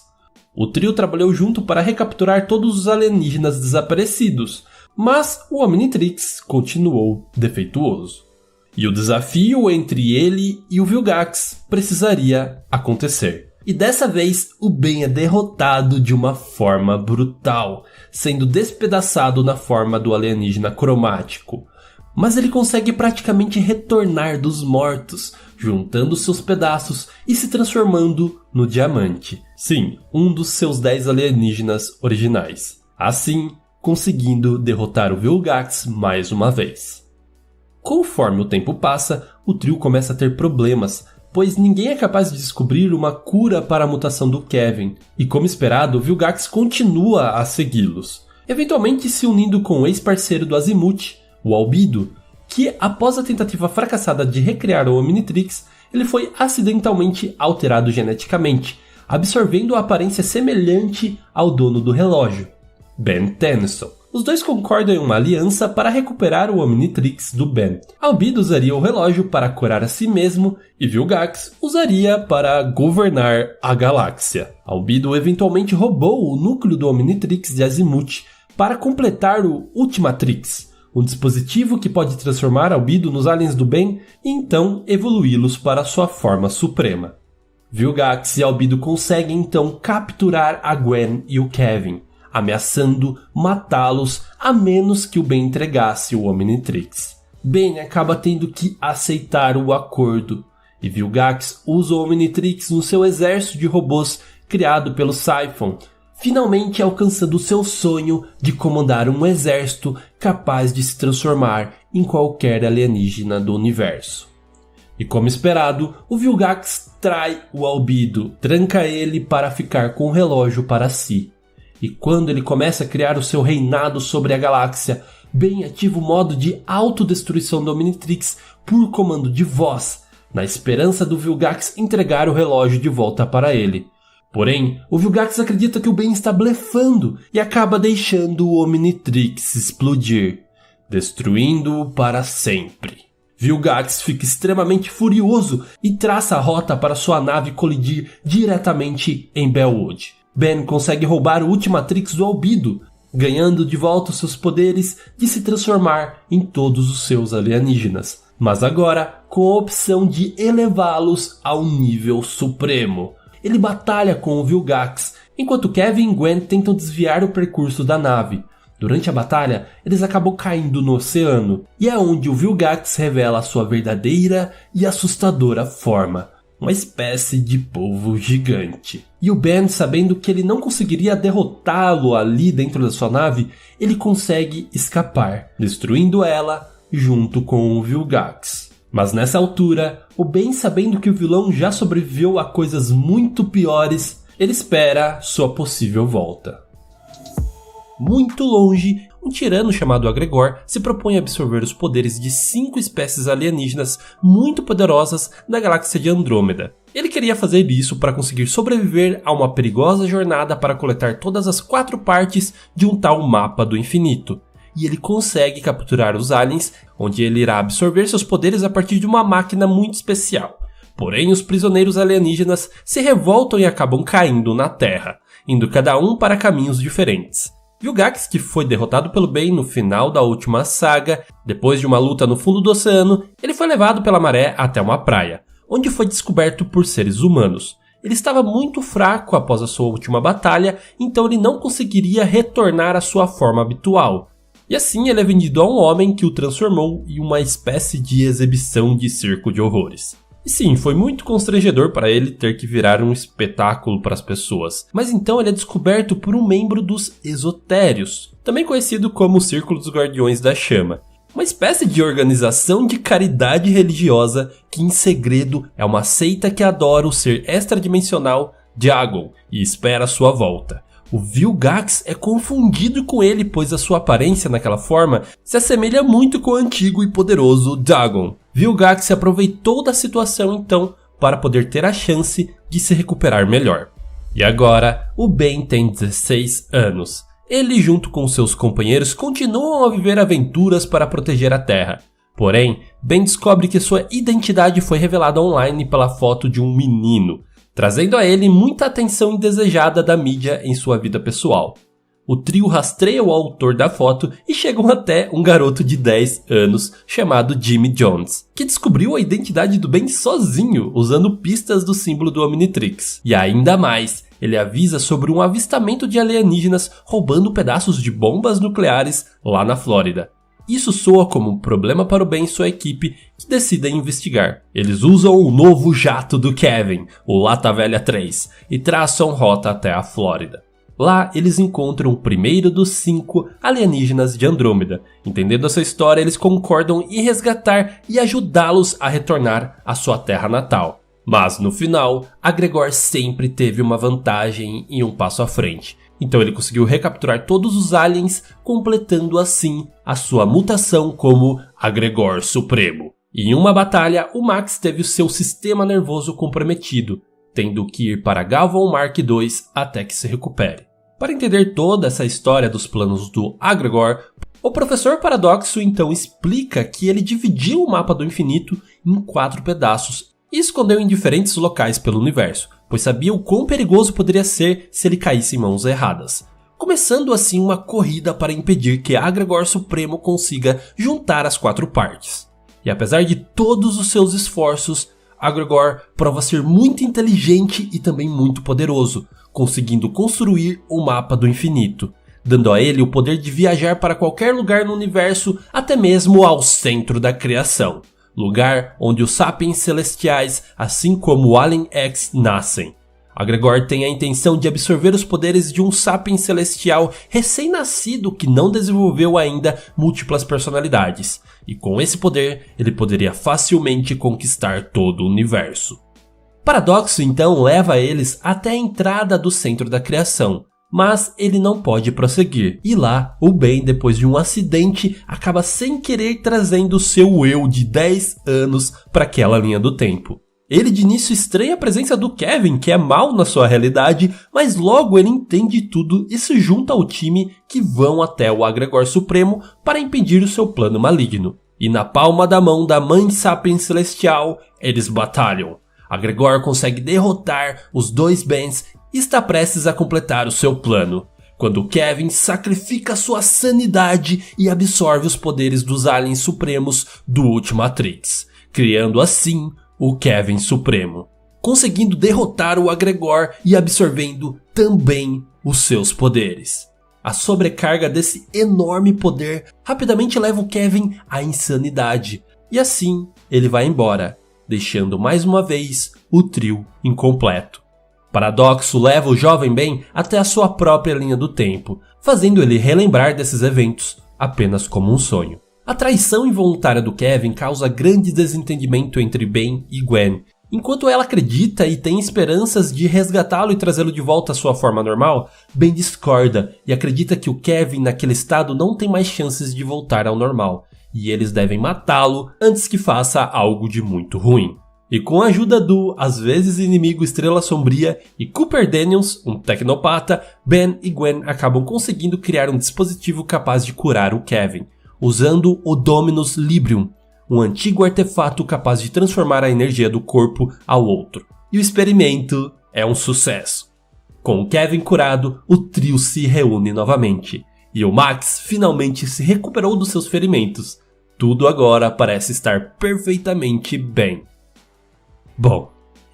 O trio trabalhou junto para recapturar todos os alienígenas desaparecidos, mas o Omnitrix continuou defeituoso. E o desafio entre ele e o Vilgax precisaria acontecer. E dessa vez o Ben é derrotado de uma forma brutal, sendo despedaçado na forma do alienígena cromático. Mas ele consegue praticamente retornar dos mortos, juntando seus pedaços e se transformando no Diamante. Sim, um dos seus 10 alienígenas originais. Assim, conseguindo derrotar o Vilgax mais uma vez. Conforme o tempo passa, o trio começa a ter problemas, pois ninguém é capaz de descobrir uma cura para a mutação do Kevin, e como esperado, o Vilgax continua a segui-los, eventualmente se unindo com o ex-parceiro do Azimuth, o Albedo, que após a tentativa fracassada de recriar o Omnitrix, ele foi acidentalmente alterado geneticamente, absorvendo a aparência semelhante ao dono do relógio, Ben Tennyson. Os dois concordam em uma aliança para recuperar o Omnitrix do Ben. Albedo usaria o relógio para curar a si mesmo e Vilgax usaria para governar a galáxia. Albedo eventualmente roubou o núcleo do Omnitrix de Azimuth para completar o Ultimatrix, um dispositivo que pode transformar Albedo nos aliens do Ben e então evoluí-los para sua forma suprema. Vilgax e Albedo conseguem então capturar a Gwen e o Kevin, ameaçando matá-los a menos que o Ben entregasse o Omnitrix. Ben acaba tendo que aceitar o acordo, e Vilgax usa o Omnitrix no seu exército de robôs criado pelo Siphon, finalmente alcançando seu sonho de comandar um exército capaz de se transformar em qualquer alienígena do universo. E como esperado, o Vilgax trai o Albedo, tranca ele para ficar com o relógio para si. E quando ele começa a criar o seu reinado sobre a galáxia, Ben ativa o modo de autodestruição do Omnitrix por comando de voz, na esperança do Vilgax entregar o relógio de volta para ele. Porém, o Vilgax acredita que o Ben está blefando e acaba deixando o Omnitrix explodir, destruindo-o para sempre. Vilgax fica extremamente furioso e traça a rota para sua nave colidir diretamente em Bellwood. Ben consegue roubar o Ultimatrix do Albedo, ganhando de volta os seus poderes de se transformar em todos os seus alienígenas, mas agora com a opção de elevá-los ao nível supremo. Ele batalha com o Vilgax, enquanto Kevin e Gwen tentam desviar o percurso da nave. Durante a batalha, eles acabam caindo no oceano, e é onde o Vilgax revela sua verdadeira e assustadora forma. Uma espécie de polvo gigante. E o Ben, sabendo que ele não conseguiria derrotá-lo ali dentro da sua nave, ele consegue escapar, destruindo ela junto com o Vilgax. Mas nessa altura, o Ben, sabendo que o vilão já sobreviveu a coisas muito piores, ele espera sua possível volta. Muito longe, um tirano chamado Agregor se propõe a absorver os poderes de 5 espécies alienígenas muito poderosas da galáxia de Andrômeda. Ele queria fazer isso para conseguir sobreviver a uma perigosa jornada para coletar todas as 4 partes de um tal mapa do infinito. E ele consegue capturar os aliens, onde ele irá absorver seus poderes a partir de uma máquina muito especial. Porém, os prisioneiros alienígenas se revoltam e acabam caindo na Terra. indo cada um para caminhos diferentes. Vilgax, que foi derrotado pelo Ben no final da última saga, depois de uma luta no fundo do oceano, ele foi levado pela maré até uma praia, onde foi descoberto por seres humanos. Ele estava muito fraco após a sua última batalha, então ele não conseguiria retornar à sua forma habitual. E assim ele é vendido a um homem que o transformou em uma espécie de exibição de circo de horrores. E sim, foi muito constrangedor para ele ter que virar um espetáculo para as pessoas. Mas então ele é descoberto por um membro dos Esotérios, também conhecido como o Círculo dos Guardiões da Chama. Uma espécie de organização de caridade religiosa que em segredo é uma seita que adora o ser extradimensional Dagon e espera sua volta. O Vilgax é confundido com ele, pois a sua aparência naquela forma se assemelha muito com o antigo e poderoso Dagon. Vilgax se aproveitou da situação então para poder ter a chance de se recuperar melhor. E agora, o Ben tem 16 anos. Ele junto com seus companheiros continuam a viver aventuras para proteger a Terra. Porém, Ben descobre que sua identidade foi revelada online pela foto de um menino, trazendo a ele muita atenção indesejada da mídia em sua vida pessoal. O trio rastreia o autor da foto e chegam até um garoto de 10 anos chamado Jimmy Jones, que descobriu a identidade do Ben sozinho, usando pistas do símbolo do Omnitrix. E ainda mais, ele avisa sobre um avistamento de alienígenas roubando pedaços de bombas nucleares lá na Flórida. Isso soa como um problema para o Ben e sua equipe, que decidem investigar. Eles usam o novo jato do Kevin, o Lata Velha 3, e traçam rota até a Flórida. Lá, eles encontram o primeiro dos 5 alienígenas de Andrômeda. Entendendo essa história, eles concordam em resgatar e ajudá-los a retornar à sua terra natal. Mas, no final, Agregor sempre teve uma vantagem e um passo à frente. Então ele conseguiu recapturar todos os aliens, completando assim a sua mutação como Agregor Supremo. E em uma batalha, o Max teve o seu sistema nervoso comprometido, tendo que ir para Galvan Mark II até que se recupere. Para entender toda essa história dos planos do Agregor, o Professor Paradoxo então explica que ele dividiu o mapa do infinito em 4 pedaços e escondeu em diferentes locais pelo universo, pois sabia o quão perigoso poderia ser se ele caísse em mãos erradas. Começando assim uma corrida para impedir que Agregor Supremo consiga juntar as 4 partes. E apesar de todos os seus esforços, Agregor prova ser muito inteligente e também muito poderoso, conseguindo construir o mapa do infinito, dando a ele o poder de viajar para qualquer lugar no universo, até mesmo ao centro da criação, lugar onde os sapiens celestiais, assim como o Alien X, nascem. Agregor tem a intenção de absorver os poderes de um sapiens celestial recém-nascido que não desenvolveu ainda múltiplas personalidades, e com esse poder ele poderia facilmente conquistar todo o universo. Paradoxo então leva eles até a entrada do centro da criação, mas ele não pode prosseguir, e lá o Ben, depois de um acidente, acaba sem querer trazendo seu eu de 10 anos para aquela linha do tempo. Ele de início estranha a presença do Kevin, que é mau na sua realidade, mas logo ele entende tudo e se junta ao time que vão até o Agregor Supremo para impedir o seu plano maligno. E na palma da mão da Mãe Sapiens Celestial, eles batalham. Agregor consegue derrotar os 2 Bens e está prestes a completar o seu plano, quando Kevin sacrifica sua sanidade e absorve os poderes dos aliens supremos do Ultimatrix, criando assim o Kevin Supremo, conseguindo derrotar o Agregor e absorvendo também os seus poderes. A sobrecarga desse enorme poder rapidamente leva o Kevin à insanidade, e assim ele vai embora, deixando mais uma vez o trio incompleto. Paradoxo leva o jovem Ben até a sua própria linha do tempo, fazendo ele relembrar desses eventos apenas como um sonho. A traição involuntária do Kevin causa grande desentendimento entre Ben e Gwen. Enquanto ela acredita e tem esperanças de resgatá-lo e trazê-lo de volta à sua forma normal, Ben discorda e acredita que o Kevin naquele estado não tem mais chances de voltar ao normal, e eles devem matá-lo antes que faça algo de muito ruim. E com a ajuda do, às vezes inimigo Estrela Sombria e Cooper Daniels, um tecnopata, Ben e Gwen acabam conseguindo criar um dispositivo capaz de curar o Kevin, usando o Dominus Librium, um antigo artefato capaz de transformar a energia do corpo ao outro. E o experimento é um sucesso. Com o Kevin curado, o trio se reúne novamente. E o Max finalmente se recuperou dos seus ferimentos. Tudo agora parece estar perfeitamente bem. Bom,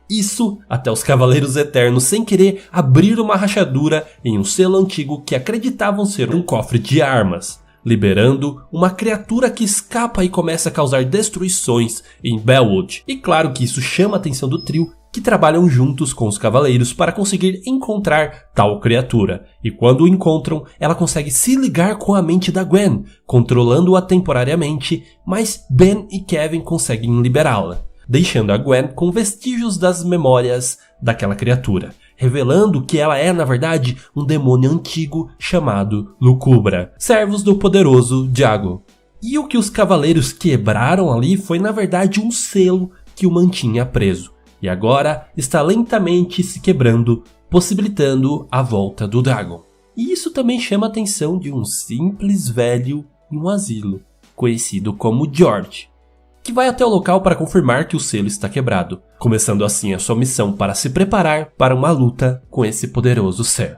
isso até os Cavaleiros Eternos sem querer abrir uma rachadura em um selo antigo que acreditavam ser um cofre de armas, liberando uma criatura que escapa e começa a causar destruições em Bellwood. E claro que isso chama a atenção do trio, que trabalham juntos com os cavaleiros para conseguir encontrar tal criatura. E quando o encontram, ela consegue se ligar com a mente da Gwen, controlando-a temporariamente, mas Ben e Kevin conseguem liberá-la, deixando a Gwen com vestígios das memórias daquela criatura, revelando que ela é, na verdade, um demônio antigo chamado Lucubra, servos do poderoso Diago. E o que os cavaleiros quebraram ali foi, na verdade, um selo que o mantinha preso. E agora está lentamente se quebrando, possibilitando a volta do Dagon. E isso também chama a atenção de um simples velho em um asilo, conhecido como George, que vai até o local para confirmar que o selo está quebrado, começando assim a sua missão para se preparar para uma luta com esse poderoso ser.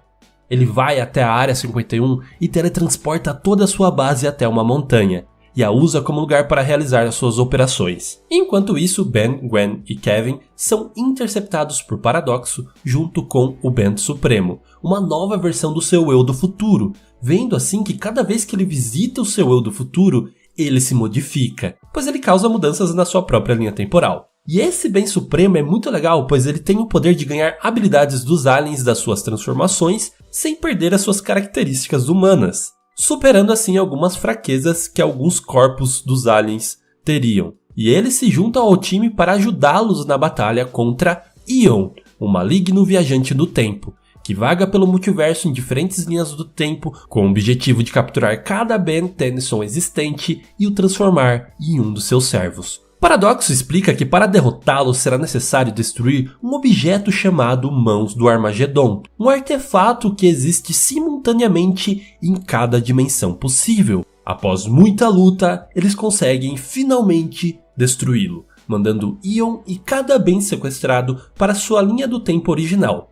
Ele vai até a Área 51 e teletransporta toda a sua base até uma montanha, e a usa como lugar para realizar as suas operações. Enquanto isso, Ben, Gwen e Kevin são interceptados por Paradoxo junto com o Ben Supremo, uma nova versão do seu eu do futuro, vendo assim que cada vez que ele visita o seu eu do futuro, ele se modifica, pois ele causa mudanças na sua própria linha temporal. E esse Ben Supremo é muito legal, pois ele tem o poder de ganhar habilidades dos aliens das suas transformações sem perder as suas características humanas, superando assim algumas fraquezas que alguns corpos dos aliens teriam. E ele se junta ao time para ajudá-los na batalha contra Ion, um maligno viajante do tempo, que vaga pelo multiverso em diferentes linhas do tempo com o objetivo de capturar cada Ben Tennyson existente e o transformar em um dos seus servos. Paradoxo explica que para derrotá-lo será necessário destruir um objeto chamado Mãos do Armagedon, um artefato que existe simultaneamente em cada dimensão possível. Após muita luta, eles conseguem finalmente destruí-lo, mandando Ion e cada Ben sequestrado para sua linha do tempo original.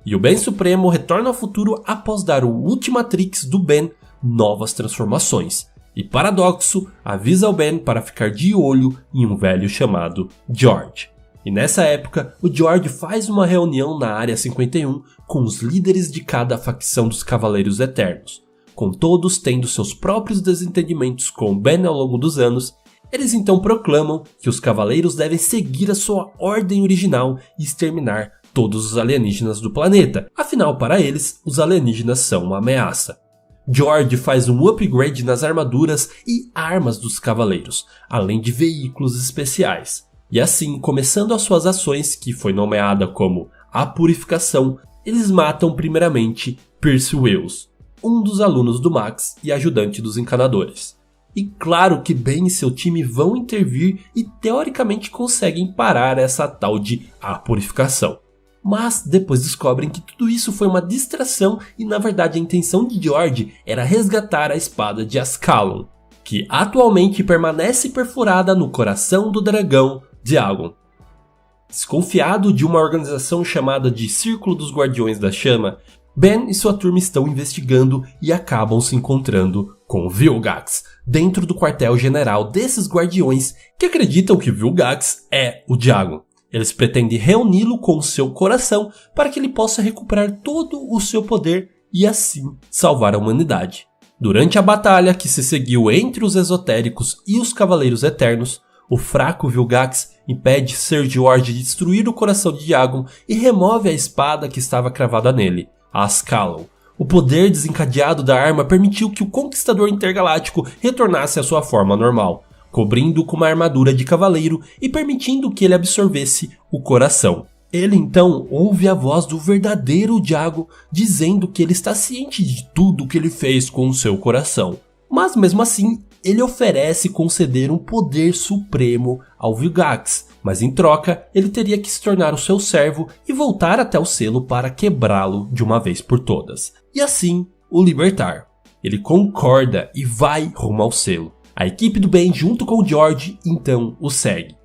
E o Ben Supremo retorna ao futuro após dar o Ultimatrix do Ben novas transformações. E Paradoxo avisa o Ben para ficar de olho em um velho chamado George. E nessa época, o George faz uma reunião na Área 51 com os líderes de cada facção dos Cavaleiros Eternos. Com todos tendo seus próprios desentendimentos com o Ben ao longo dos anos, eles então proclamam que os Cavaleiros devem seguir a sua ordem original e exterminar todos os alienígenas do planeta. Afinal, para eles, os alienígenas são uma ameaça. George faz um upgrade nas armaduras e armas dos cavaleiros, além de veículos especiais. E assim, começando as suas ações, que foi nomeada como a Purificação, eles matam primeiramente Percy Wills, um dos alunos do Max e ajudante dos encanadores. E claro que Ben e seu time vão intervir e teoricamente conseguem parar essa tal de A Purificação. Mas depois descobrem que tudo isso foi uma distração e na verdade a intenção de George era resgatar a espada de Ascalon, que atualmente permanece perfurada no coração do dragão Diagon. Desconfiado de uma organização chamada de Círculo dos Guardiões da Chama, Ben e sua turma estão investigando e acabam se encontrando com Vilgax, dentro do quartel-general desses guardiões que acreditam que Vilgax é o Diagon. Eles pretendem reuni-lo com o seu coração para que ele possa recuperar todo o seu poder e assim salvar a humanidade. Durante a batalha que se seguiu entre os esotéricos e os Cavaleiros Eternos, o fraco Vilgax impede Ser George de destruir o coração de Diagon e remove a espada que estava cravada nele, a Ascalon. O poder desencadeado da arma permitiu que o Conquistador Intergaláctico retornasse à sua forma normal, cobrindo-o com uma armadura de cavaleiro e permitindo que ele absorvesse o coração. Ele então ouve a voz do verdadeiro Diagon dizendo que ele está ciente de tudo o que ele fez com o seu coração. Mas mesmo assim, ele oferece conceder um poder supremo ao Vilgax, mas em troca ele teria que se tornar o seu servo e voltar até o selo para quebrá-lo de uma vez por todas, e assim o libertar. Ele concorda e vai rumo ao selo. A equipe do Ben junto com o George então o segue.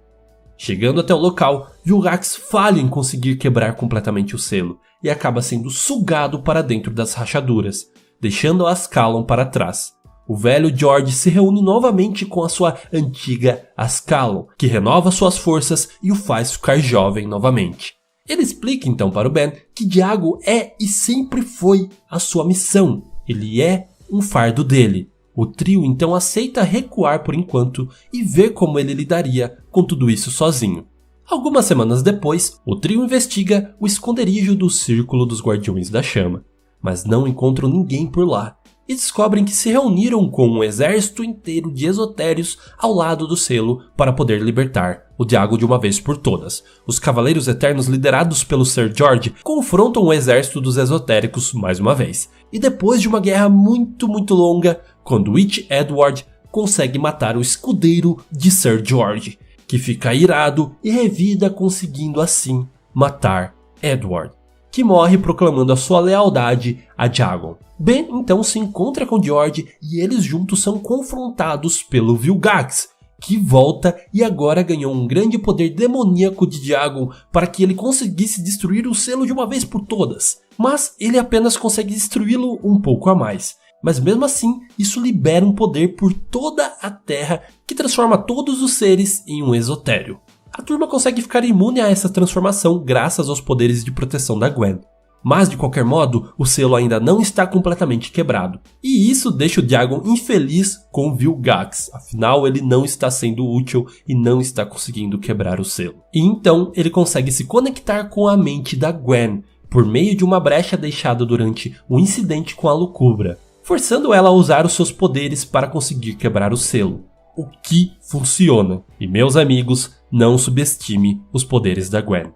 Chegando até o local, Vilgax falha em conseguir quebrar completamente o selo e acaba sendo sugado para dentro das rachaduras, deixando Ascalon para trás. O velho George se reúne novamente com a sua antiga Ascalon, que renova suas forças e o faz ficar jovem novamente. Ele explica então para o Ben que Diago é e sempre foi a sua missão. Ele é um fardo dele. O trio então aceita recuar por enquanto e ver como ele lidaria com tudo isso sozinho. Algumas semanas depois, o trio investiga o esconderijo do Círculo dos Guardiões da Chama, mas não encontram ninguém por lá e descobrem que se reuniram com um exército inteiro de esotérios ao lado do selo para poder libertar o Diago de uma vez por todas. Os Cavaleiros Eternos, liderados pelo Sir George, confrontam o exército dos esotéricos mais uma vez. E depois de uma guerra muito longa, quando Witch Edward consegue matar o escudeiro de Sir George, que fica irado e revida conseguindo assim matar Edward, que morre proclamando a sua lealdade a Diagon. Ben então se encontra com George e eles juntos são confrontados pelo Vilgax, que volta e agora ganhou um grande poder demoníaco de Diagon para que ele conseguisse destruir o selo de uma vez por todas. Mas ele apenas consegue destruí-lo um pouco a mais. Mas mesmo assim, isso libera um poder por toda a Terra que transforma todos os seres em um exotério. A turma consegue ficar imune a essa transformação graças aos poderes de proteção da Gwen. Mas de qualquer modo, o selo ainda não está completamente quebrado. E isso deixa o Diagon infeliz com Vilgax, afinal ele não está sendo útil e não está conseguindo quebrar o selo. E então ele consegue se conectar com a mente da Gwen, por meio de uma brecha deixada durante o incidente com a Lucubra, forçando ela a usar os seus poderes para conseguir quebrar o selo. O que funciona. E meus amigos, não subestime os poderes da Gwen.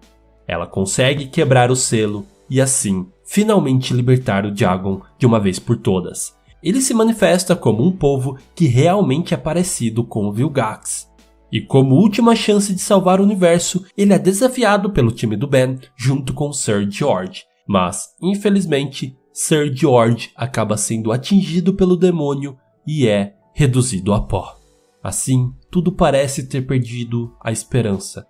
Ela consegue quebrar o selo e assim, finalmente libertar o Diagon de uma vez por todas. Ele se manifesta como um povo que realmente é parecido com o Vilgax. E como última chance de salvar o universo, ele é desafiado pelo time do Ben junto com Sir George. Mas, infelizmente, Sir George acaba sendo atingido pelo demônio e é reduzido a pó. Assim, tudo parece ter perdido a esperança,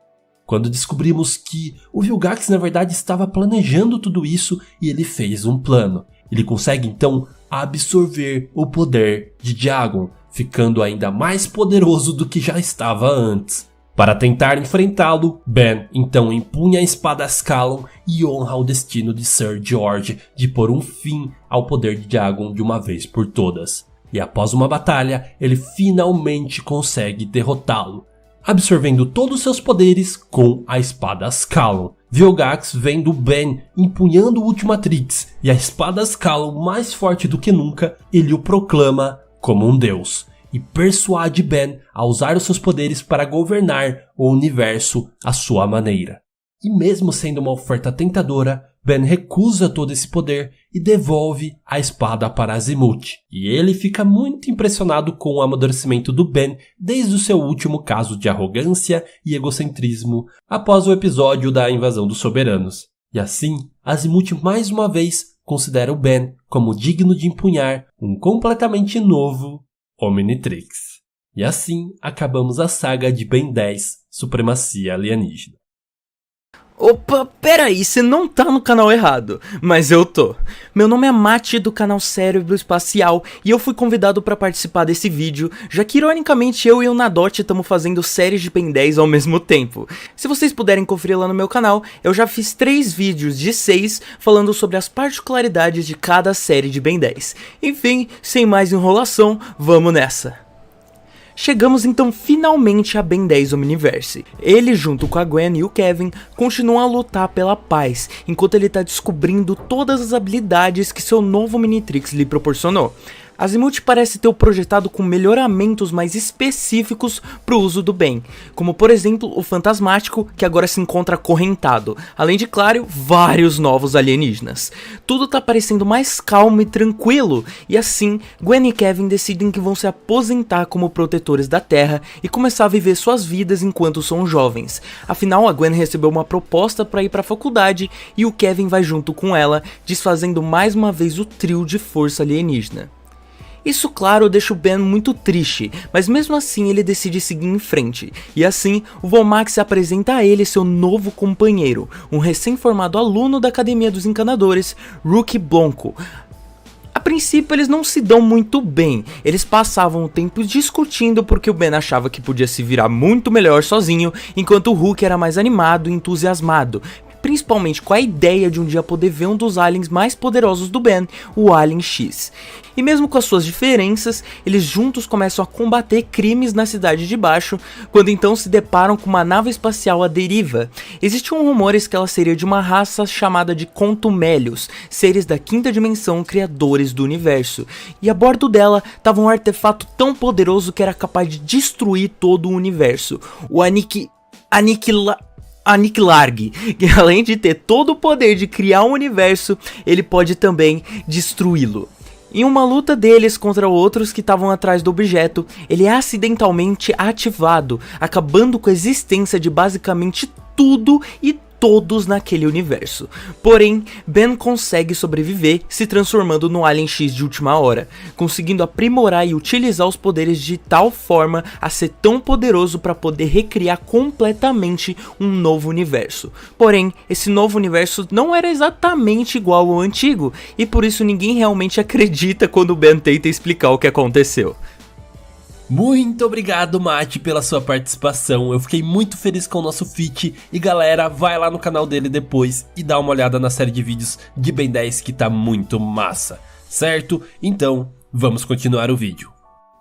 quando descobrimos que o Vilgax na verdade estava planejando tudo isso e ele fez um plano. Ele consegue então absorver o poder de Diagon, ficando ainda mais poderoso do que já estava antes. Para tentar enfrentá-lo, Ben então empunha a espada Ascalon e honra o destino de Sir George de pôr um fim ao poder de Diagon de uma vez por todas. E após uma batalha, ele finalmente consegue derrotá-lo, absorvendo todos os seus poderes com a espada Ascalon. Vilgax vendo Ben empunhando o Ultimatrix e a espada Ascalon mais forte do que nunca, ele o proclama como um deus e persuade Ben a usar os seus poderes para governar o universo à sua maneira. E mesmo sendo uma oferta tentadora, Ben recusa todo esse poder e devolve a espada para Azimuth. E ele fica muito impressionado com o amadurecimento do Ben desde o seu último caso de arrogância e egocentrismo após o episódio da invasão dos soberanos. E assim, Azimuth mais uma vez considera o Ben como digno de empunhar um completamente novo Omnitrix. E assim acabamos a saga de Ben 10, Supremacia Alienígena. Opa, peraí, você não tá no canal errado, mas eu tô. Meu nome é Mati do canal Cérebro Espacial e eu fui convidado pra participar desse vídeo, já que ironicamente eu e o Nadote estamos fazendo séries de Ben 10 ao mesmo tempo. Se vocês puderem conferir lá no meu canal, eu já fiz 3 vídeos de 6 falando sobre as particularidades de cada série de Ben 10. Enfim, sem mais enrolação, vamos nessa. Chegamos então finalmente a Ben 10 Omniverse. Ele junto com a Gwen e o Kevin continuam a lutar pela paz, enquanto ele está descobrindo todas as habilidades que seu novo Omnitrix lhe proporcionou. Azimuth parece ter o projetado com melhoramentos mais específicos para o uso do Ben, como por exemplo o Fantasmático, que agora se encontra acorrentado, além de, claro, vários novos alienígenas. Tudo tá parecendo mais calmo e tranquilo, e assim, Gwen e Kevin decidem que vão se aposentar como protetores da Terra e começar a viver suas vidas enquanto são jovens. Afinal, a Gwen recebeu uma proposta para ir para a faculdade e o Kevin vai junto com ela, desfazendo mais uma vez o trio de força alienígena. Isso, claro, deixa o Ben muito triste, mas mesmo assim ele decide seguir em frente. E assim, o Vomax apresenta a ele seu novo companheiro, um recém-formado aluno da Academia dos Encanadores, Rookie Blanco. A princípio eles não se dão muito bem, eles passavam o tempo discutindo porque o Ben achava que podia se virar muito melhor sozinho, enquanto o Hulk era mais animado e entusiasmado, principalmente com a ideia de um dia poder ver um dos aliens mais poderosos do Ben, o Alien X. E mesmo com as suas diferenças, eles juntos começam a combater crimes na Cidade de Baixo, quando então se deparam com uma nave espacial à deriva. Existiam rumores que ela seria de uma raça chamada de Contumélios, seres da quinta dimensão criadores do universo, e a bordo dela estava um artefato tão poderoso que era capaz de destruir todo o universo, o Aniquilarg, que além de ter todo o poder de criar um universo, ele pode também destruí-lo. Em uma luta deles contra outros que estavam atrás do objeto, ele é acidentalmente ativado, acabando com a existência de basicamente tudo e todos naquele universo. Porém, Ben consegue sobreviver, se transformando no Alien X de última hora, conseguindo aprimorar e utilizar os poderes de tal forma a ser tão poderoso para poder recriar completamente um novo universo. Porém, esse novo universo não era exatamente igual ao antigo, e por isso ninguém realmente acredita quando Ben tenta explicar o que aconteceu. Muito obrigado, Mate, pela sua participação. Eu fiquei muito feliz com o nosso feat. E galera, vai lá no canal dele depois e dá uma olhada na série de vídeos de Ben 10 que tá muito massa, certo? Então, vamos continuar o vídeo.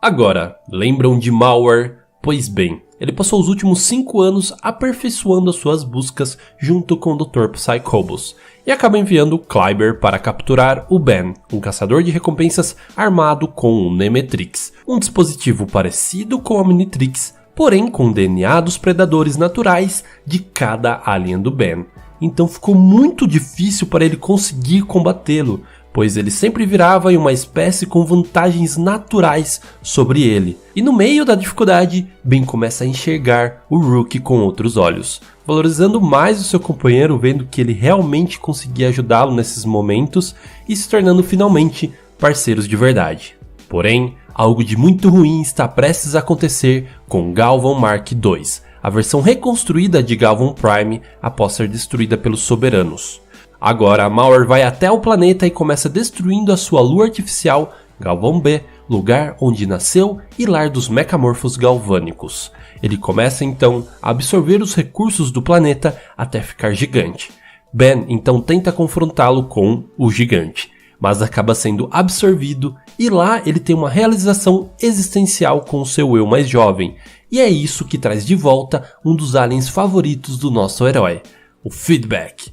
Agora, lembram de Mauer? Pois bem, ele passou os últimos 5 anos aperfeiçoando as suas buscas junto com o Dr. Psychobos e acaba enviando Kleiber para capturar o Ben, um caçador de recompensas armado com o Nemetrix, um dispositivo parecido com a Omnitrix, porém com o DNA dos predadores naturais de cada alien do Ben. Então ficou muito difícil para ele conseguir combatê-lo, pois ele sempre virava em uma espécie com vantagens naturais sobre ele. E no meio da dificuldade, Ben começa a enxergar o Rookie com outros olhos, valorizando mais o seu companheiro, vendo que ele realmente conseguia ajudá-lo nesses momentos e se tornando finalmente parceiros de verdade. Porém, algo de muito ruim está prestes a acontecer com Galvan Mark II, a versão reconstruída de Galvan Prime após ser destruída pelos Soberanos. Agora, Mauer vai até o planeta e começa destruindo a sua lua artificial, Galvan B, lugar onde nasceu e lar dos mecamorfos galvânicos. Ele começa então a absorver os recursos do planeta até ficar gigante. Ben então tenta confrontá-lo com o gigante, mas acaba sendo absorvido e lá ele tem uma realização existencial com o seu eu mais jovem. E é isso que traz de volta um dos aliens favoritos do nosso herói, o Feedback,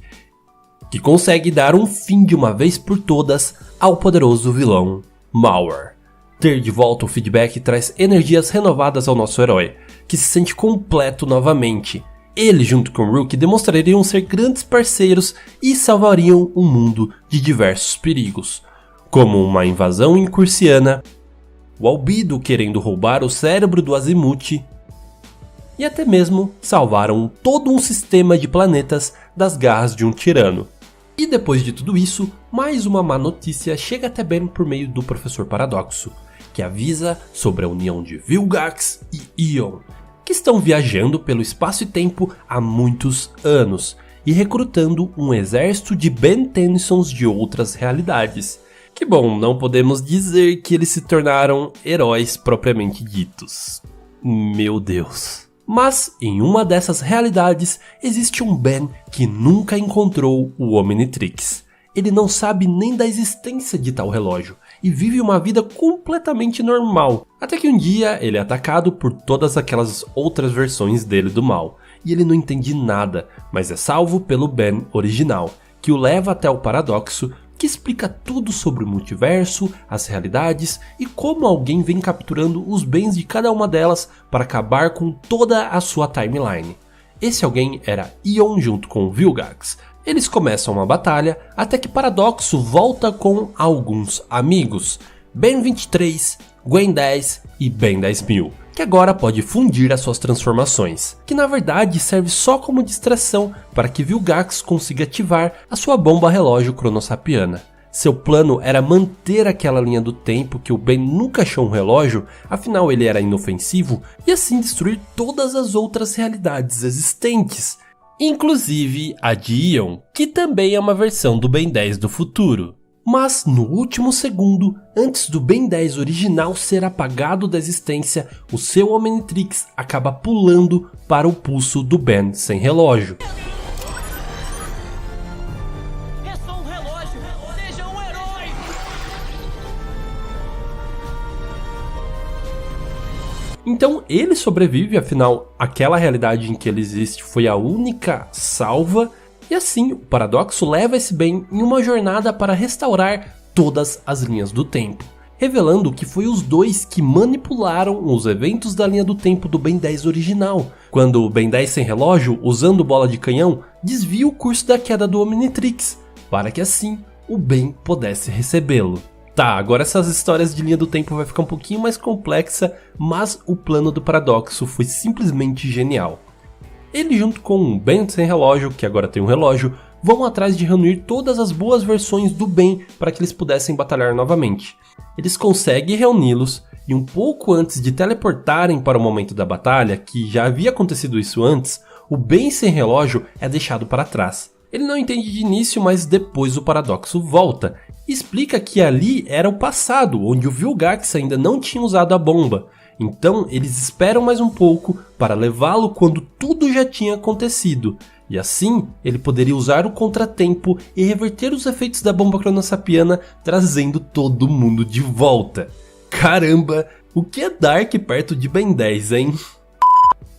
que consegue dar um fim de uma vez por todas ao poderoso vilão Mauer. Ter de volta o Feedback traz energias renovadas ao nosso herói, que se sente completo novamente. Ele junto com o Rookie demonstrariam ser grandes parceiros e salvariam o mundo de diversos perigos, como uma invasão incursiana, o Albedo querendo roubar o cérebro do Azimuth, e até mesmo salvaram todo um sistema de planetas das garras de um tirano. E depois de tudo isso, mais uma má notícia chega até Ben por meio do Professor Paradoxo, que avisa sobre a união de Vilgax e Ion, que estão viajando pelo espaço e tempo há muitos anos e recrutando um exército de Ben Tennysons de outras realidades. Que bom, não podemos dizer que eles se tornaram heróis propriamente ditos. Meu Deus. Mas em uma dessas realidades existe um Ben que nunca encontrou o Omnitrix. Ele não sabe nem da existência de tal relógio e vive uma vida completamente normal, até que um dia ele é atacado por todas aquelas outras versões dele do mal, e ele não entende nada, mas é salvo pelo Ben original, que o leva até o Paradoxo, que explica tudo sobre o multiverso, as realidades e como alguém vem capturando os bens de cada uma delas para acabar com toda a sua timeline. Esse alguém era Ion junto com Vilgax. Eles começam uma batalha até que Paradoxo volta com alguns amigos, Ben 23, Gwen 10 e Ben 10.000, que agora pode fundir as suas transformações, que na verdade serve só como distração para que Vilgax consiga ativar a sua bomba relógio cronossapiana. Seu plano era manter aquela linha do tempo que o Ben nunca achou um relógio, afinal ele era inofensivo, e assim destruir todas as outras realidades existentes, inclusive a de Eon, que também é uma versão do Ben 10 do futuro. Mas no último segundo, antes do Ben 10 original ser apagado da existência, o seu Omnitrix acaba pulando para o pulso do Ben sem relógio. Então ele sobrevive, afinal aquela realidade em que ele existe foi a única salva, e assim o Paradoxo leva esse Ben em uma jornada para restaurar todas as linhas do tempo, revelando que foi os dois que manipularam os eventos da linha do tempo do Ben 10 original, quando o Ben 10 sem relógio, usando bola de canhão, desvia o curso da queda do Omnitrix, para que assim o Ben pudesse recebê-lo. Tá, agora essas histórias de linha do tempo vai ficar um pouquinho mais complexa, mas o plano do Paradoxo foi simplesmente genial. Ele junto com o Ben sem relógio, que agora tem um relógio, vão atrás de reunir todas as boas versões do Ben para que eles pudessem batalhar novamente. Eles conseguem reuni-los e um pouco antes de teleportarem para o momento da batalha, que já havia acontecido isso antes, o Ben sem relógio é deixado para trás. Ele não entende de início, mas depois o Paradoxo volta e explica que ali era o passado, onde o Vilgax ainda não tinha usado a bomba. Então eles esperam mais um pouco para levá-lo quando tudo já tinha acontecido. E assim ele poderia usar o contratempo e reverter os efeitos da bomba cronossapiana, trazendo todo mundo de volta. Caramba, o que é Dark perto de Ben 10, hein?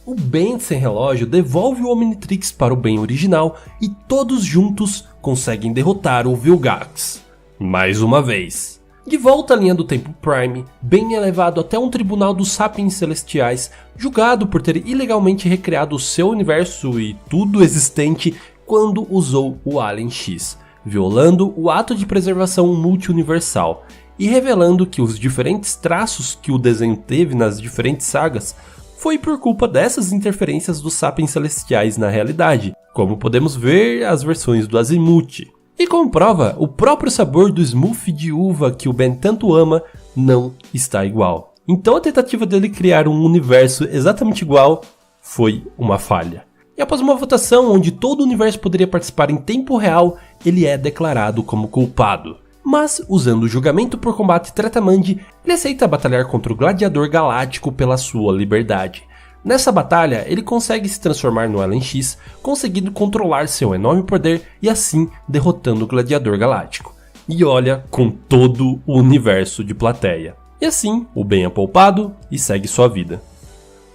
O Ben sem relógio devolve o Omnitrix para o Ben original e todos juntos conseguem derrotar o Vilgax. Mais uma vez. De volta à linha do tempo Prime, Ben é levado até um tribunal dos Sapiens Celestiais, julgado por ter ilegalmente recriado o seu universo e tudo existente quando usou o Alien X, violando o ato de preservação multiuniversal e revelando que os diferentes traços que o desenho teve nas diferentes sagas foi por culpa dessas interferências dos Sapiens Celestiais na realidade, como podemos ver as versões do Azimuth. E como prova, o próprio sabor do smoothie de uva que o Ben tanto ama não está igual. Então a tentativa dele criar um universo exatamente igual foi uma falha. E após uma votação onde todo o universo poderia participar em tempo real, ele é declarado como culpado. Mas, usando o julgamento por combate Tretamandi, ele aceita batalhar contra o Gladiador Galáctico pela sua liberdade. Nessa batalha, ele consegue se transformar no Alien X, conseguindo controlar seu enorme poder e assim derrotando o Gladiador Galáctico. E olha, com todo o universo de plateia. E assim, o Ben é poupado e segue sua vida.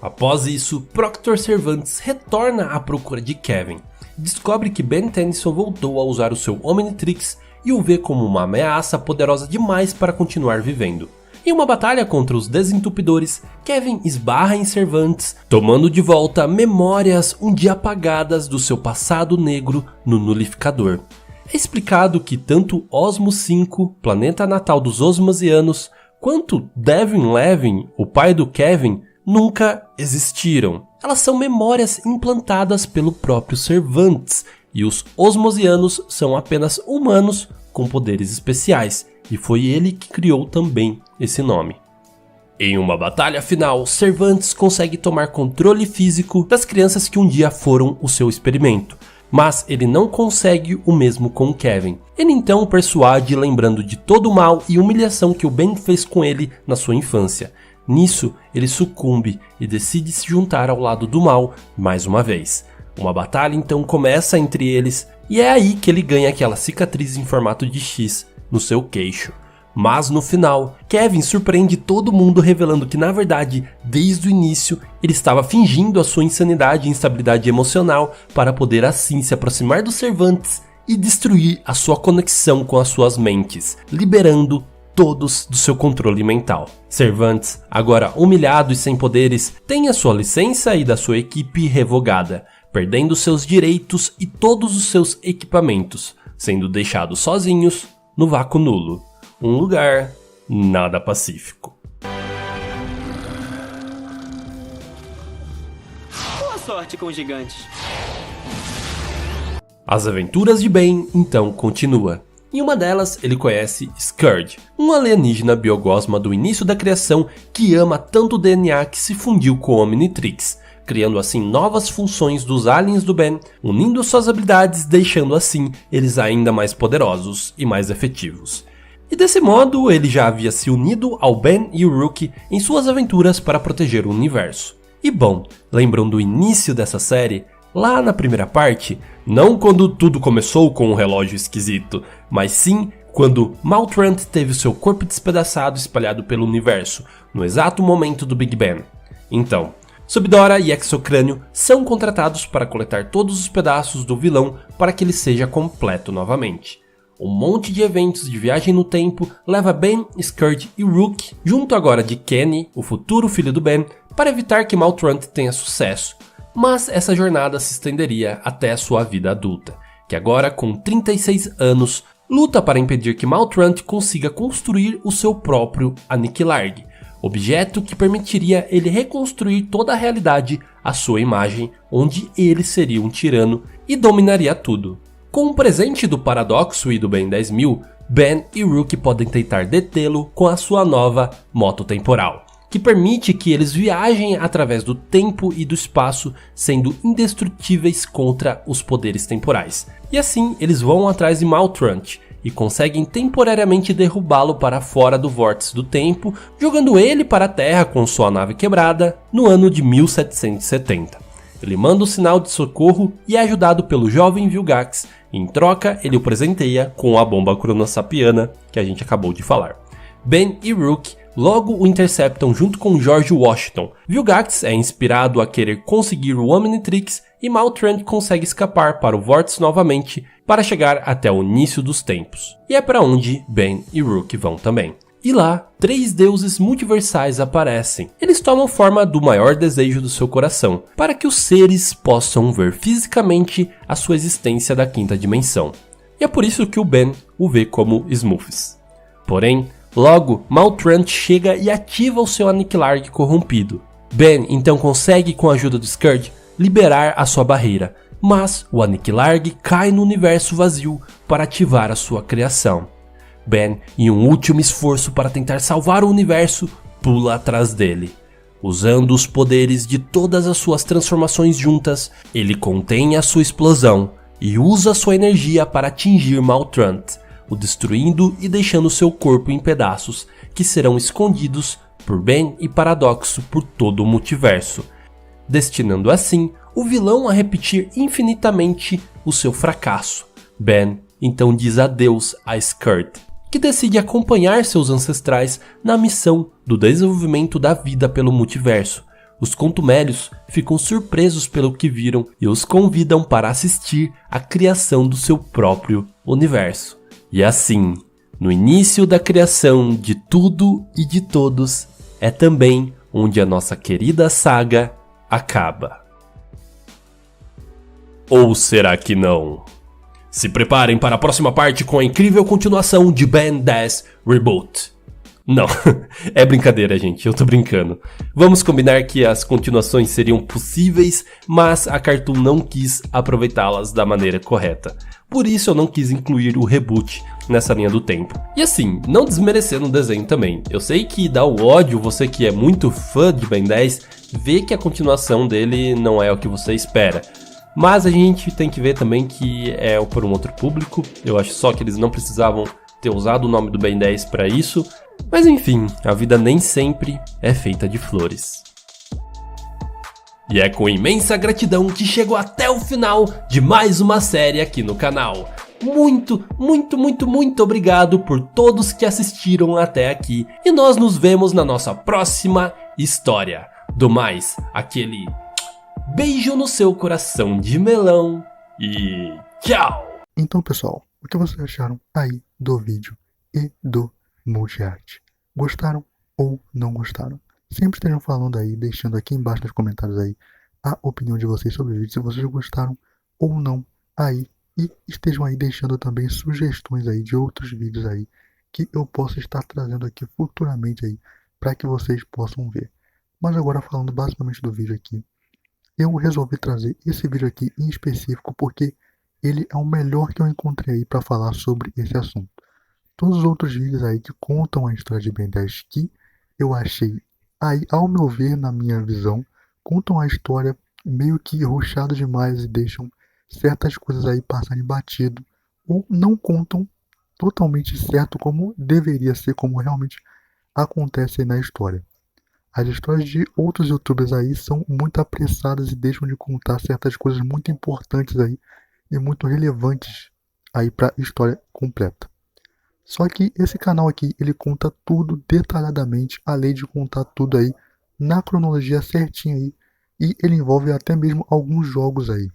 Após isso, Proctor Cervantes retorna à procura de Kevin. Descobre que Ben Tennyson voltou a usar o seu Omnitrix e o vê como uma ameaça poderosa demais para continuar vivendo. Em uma batalha contra os Desentupidores, Kevin esbarra em Cervantes, tomando de volta memórias um dia apagadas do seu passado negro no Nulificador. É explicado que tanto Osmo 5, planeta natal dos Osmosianos, quanto Devin Levin, o pai do Kevin, nunca existiram. Elas são memórias implantadas pelo próprio Cervantes, e os Osmosianos são apenas humanos com poderes especiais, e foi ele que criou também esse nome. Em uma batalha final, Cervantes consegue tomar controle físico das crianças que um dia foram o seu experimento, mas ele não consegue o mesmo com Kevin. Ele então o persuade lembrando de todo o mal e humilhação que o Ben fez com ele na sua infância. Nisso, ele sucumbe e decide se juntar ao lado do mal mais uma vez. Uma batalha então começa entre eles e é aí que ele ganha aquela cicatriz em formato de X no seu queixo. Mas no final, Kevin surpreende todo mundo revelando que na verdade, desde o início, ele estava fingindo a sua insanidade e instabilidade emocional para poder assim se aproximar dos Cervantes e destruir a sua conexão com as suas mentes, liberando todos do seu controle mental. Cervantes, agora humilhado e sem poderes, tem a sua licença e da sua equipe revogada, perdendo seus direitos e todos os seus equipamentos, sendo deixados sozinhos no vácuo nulo. Um lugar nada pacífico. Boa sorte com os gigantes. As aventuras de Ben então continua. Em uma delas, ele conhece Scourge, um alienígena biogosma do início da criação que ama tanto o DNA que se fundiu com o Omnitrix, criando assim novas funções dos aliens do Ben, unindo suas habilidades, deixando assim eles ainda mais poderosos e mais efetivos. E desse modo, ele já havia se unido ao Ben e o Rookie em suas aventuras para proteger o universo. E bom, lembram do início dessa série? Lá na primeira parte, não quando tudo começou com um relógio esquisito, mas sim quando Maltrant teve seu corpo despedaçado espalhado pelo universo, no exato momento do Big Bang. Então, Subdora e Exocrânio são contratados para coletar todos os pedaços do vilão para que ele seja completo novamente. Um monte de eventos de viagem no tempo leva Ben, Scourge e Rook, junto agora de Kenny, o futuro filho do Ben, para evitar que Maltrant tenha sucesso. Mas essa jornada se estenderia até sua vida adulta, que agora com 36 anos, luta para impedir que Maltrant consiga construir o seu próprio Aniquilarg, objeto que permitiria ele reconstruir toda a realidade à sua imagem, onde ele seria um tirano e dominaria tudo. Com um presente do Paradoxo e do Ben 10.000, Ben e Rook podem tentar detê-lo com a sua nova moto temporal, que permite que eles viajem através do tempo e do espaço, sendo indestrutíveis contra os poderes temporais. E assim eles vão atrás de Maltrant e conseguem temporariamente derrubá-lo para fora do vórtice do tempo, jogando ele para a Terra com sua nave quebrada no ano de 1770. Ele manda um sinal de socorro e é ajudado pelo jovem Vilgax. Em troca, ele o presenteia com a bomba cronossapiana que a gente acabou de falar. Ben e Rook logo o interceptam junto com George Washington. Vilgax é inspirado a querer conseguir o Omnitrix e Maltrant consegue escapar para o vórtice novamente para chegar até o início dos tempos. E é para onde Ben e Rook vão também. E lá, 3 deuses multiversais aparecem. Eles tomam forma do maior desejo do seu coração, para que os seres possam ver fisicamente a sua existência da quinta dimensão. E é por isso que o Ben o vê como Smooths. Porém, logo, Maltrant chega e ativa o seu Aniquilarg corrompido. Ben então consegue, com a ajuda do Scourge, liberar a sua barreira, mas o Aniquilarg cai no universo vazio para ativar a sua criação. Ben, em um último esforço para tentar salvar o universo, pula atrás dele. Usando os poderes de todas as suas transformações juntas, ele contém a sua explosão e usa sua energia para atingir Maltrant, o destruindo e deixando seu corpo em pedaços, que serão escondidos por Ben e Paradoxo por todo o multiverso, destinando assim o vilão a repetir infinitamente o seu fracasso. Ben então diz adeus a Scourge, que decide acompanhar seus ancestrais na missão do desenvolvimento da vida pelo multiverso. Os contumélios ficam surpresos pelo que viram e os convidam para assistir à criação do seu próprio universo. E assim, no início da criação de tudo e de todos, é também onde a nossa querida saga acaba. Ou será que não? Se preparem para a próxima parte com a incrível continuação de Ben 10 Reboot. Não, é brincadeira, gente, eu tô brincando. Vamos combinar que as continuações seriam possíveis, mas a Cartoon não quis aproveitá-las da maneira correta. Por isso eu não quis incluir o reboot nessa linha do tempo. E assim, não desmerecendo o desenho também. Eu sei que dá o ódio, você que é muito fã de Ben 10, vê que a continuação dele não é o que você espera. Mas a gente tem que ver também que é por um outro público. Eu acho só que eles não precisavam ter usado o nome do Ben 10 para isso. Mas enfim, a vida nem sempre é feita de flores. E é com imensa gratidão que chegou até o final de mais uma série aqui no canal. Muito, muito, muito, muito obrigado por todos que assistiram até aqui. E nós nos vemos na nossa próxima história. Do mais, aquele beijo no seu coração de melão e tchau! Então, pessoal, o que vocês acharam aí do vídeo e do multi-art? Gostaram ou não gostaram? Sempre estejam falando aí, deixando aqui embaixo nos comentários aí a opinião de vocês sobre o vídeo, se vocês gostaram ou não aí. E estejam aí deixando também sugestões aí de outros vídeos aí que eu possa estar trazendo aqui futuramente aí para que vocês possam ver. Mas agora falando basicamente do vídeo aqui, eu resolvi trazer esse vídeo aqui em específico porque ele é o melhor que eu encontrei aí para falar sobre esse assunto. Todos os outros vídeos aí que contam a história de Ben 10 que eu achei, aí, ao meu ver, na minha visão, contam a história meio que rushado demais e deixam certas coisas aí passarem batido, ou não contam totalmente certo como deveria ser, como realmente acontece aí na história. As histórias de outros youtubers aí são muito apressadas e deixam de contar certas coisas muito importantes aí e muito relevantes aí para a história completa. Só que esse canal aqui, ele conta tudo detalhadamente, além de contar tudo aí na cronologia certinha aí, e ele envolve até mesmo alguns jogos aí.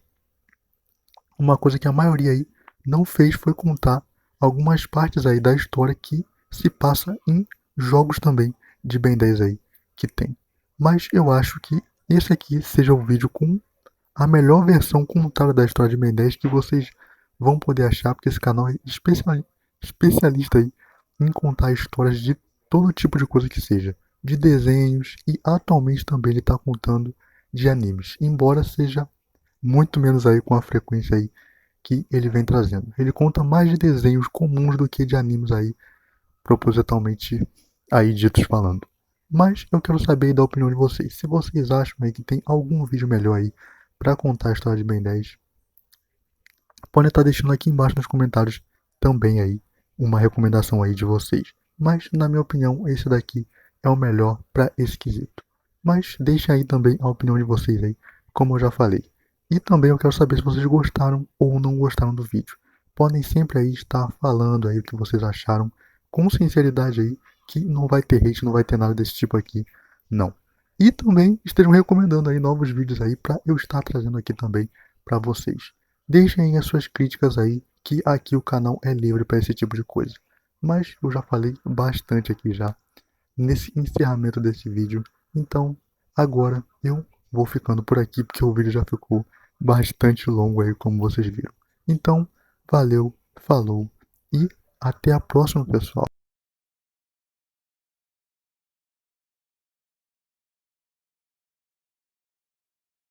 Uma coisa que a maioria aí não fez foi contar algumas partes aí da história que se passa em jogos também de Ben 10 aí que tem. Mas eu acho que esse aqui seja o vídeo com a melhor versão contada da história de Ben 10 que vocês vão poder achar, porque esse canal é especialista aí em contar histórias de todo tipo de coisa que seja, de desenhos, e atualmente também ele está contando de animes, embora seja muito menos aí com a frequência aí que ele vem trazendo. Ele conta mais de desenhos comuns do que de animes aí, propositalmente aí ditos falando. Mas eu quero saber da opinião de vocês. Se vocês acham aí que tem algum vídeo melhor aí para contar a história de Ben 10, podem estar deixando aqui embaixo nos comentários também aí uma recomendação aí de vocês. Mas na minha opinião, esse daqui é o melhor para esse quesito. Mas deixem aí também a opinião de vocês aí, como eu já falei. E também eu quero saber se vocês gostaram ou não gostaram do vídeo. Podem sempre aí estar falando aí o que vocês acharam, com sinceridade aí, que não vai ter hate, não vai ter nada desse tipo aqui, não. E também estejam recomendando aí novos vídeos aí para eu estar trazendo aqui também para vocês. Deixem aí as suas críticas aí, que aqui o canal é livre para esse tipo de coisa. Mas eu já falei bastante aqui já nesse encerramento desse vídeo. Então, agora eu vou ficando por aqui, porque o vídeo já ficou bastante longo aí, como vocês viram. Então, valeu, falou e até a próxima, pessoal.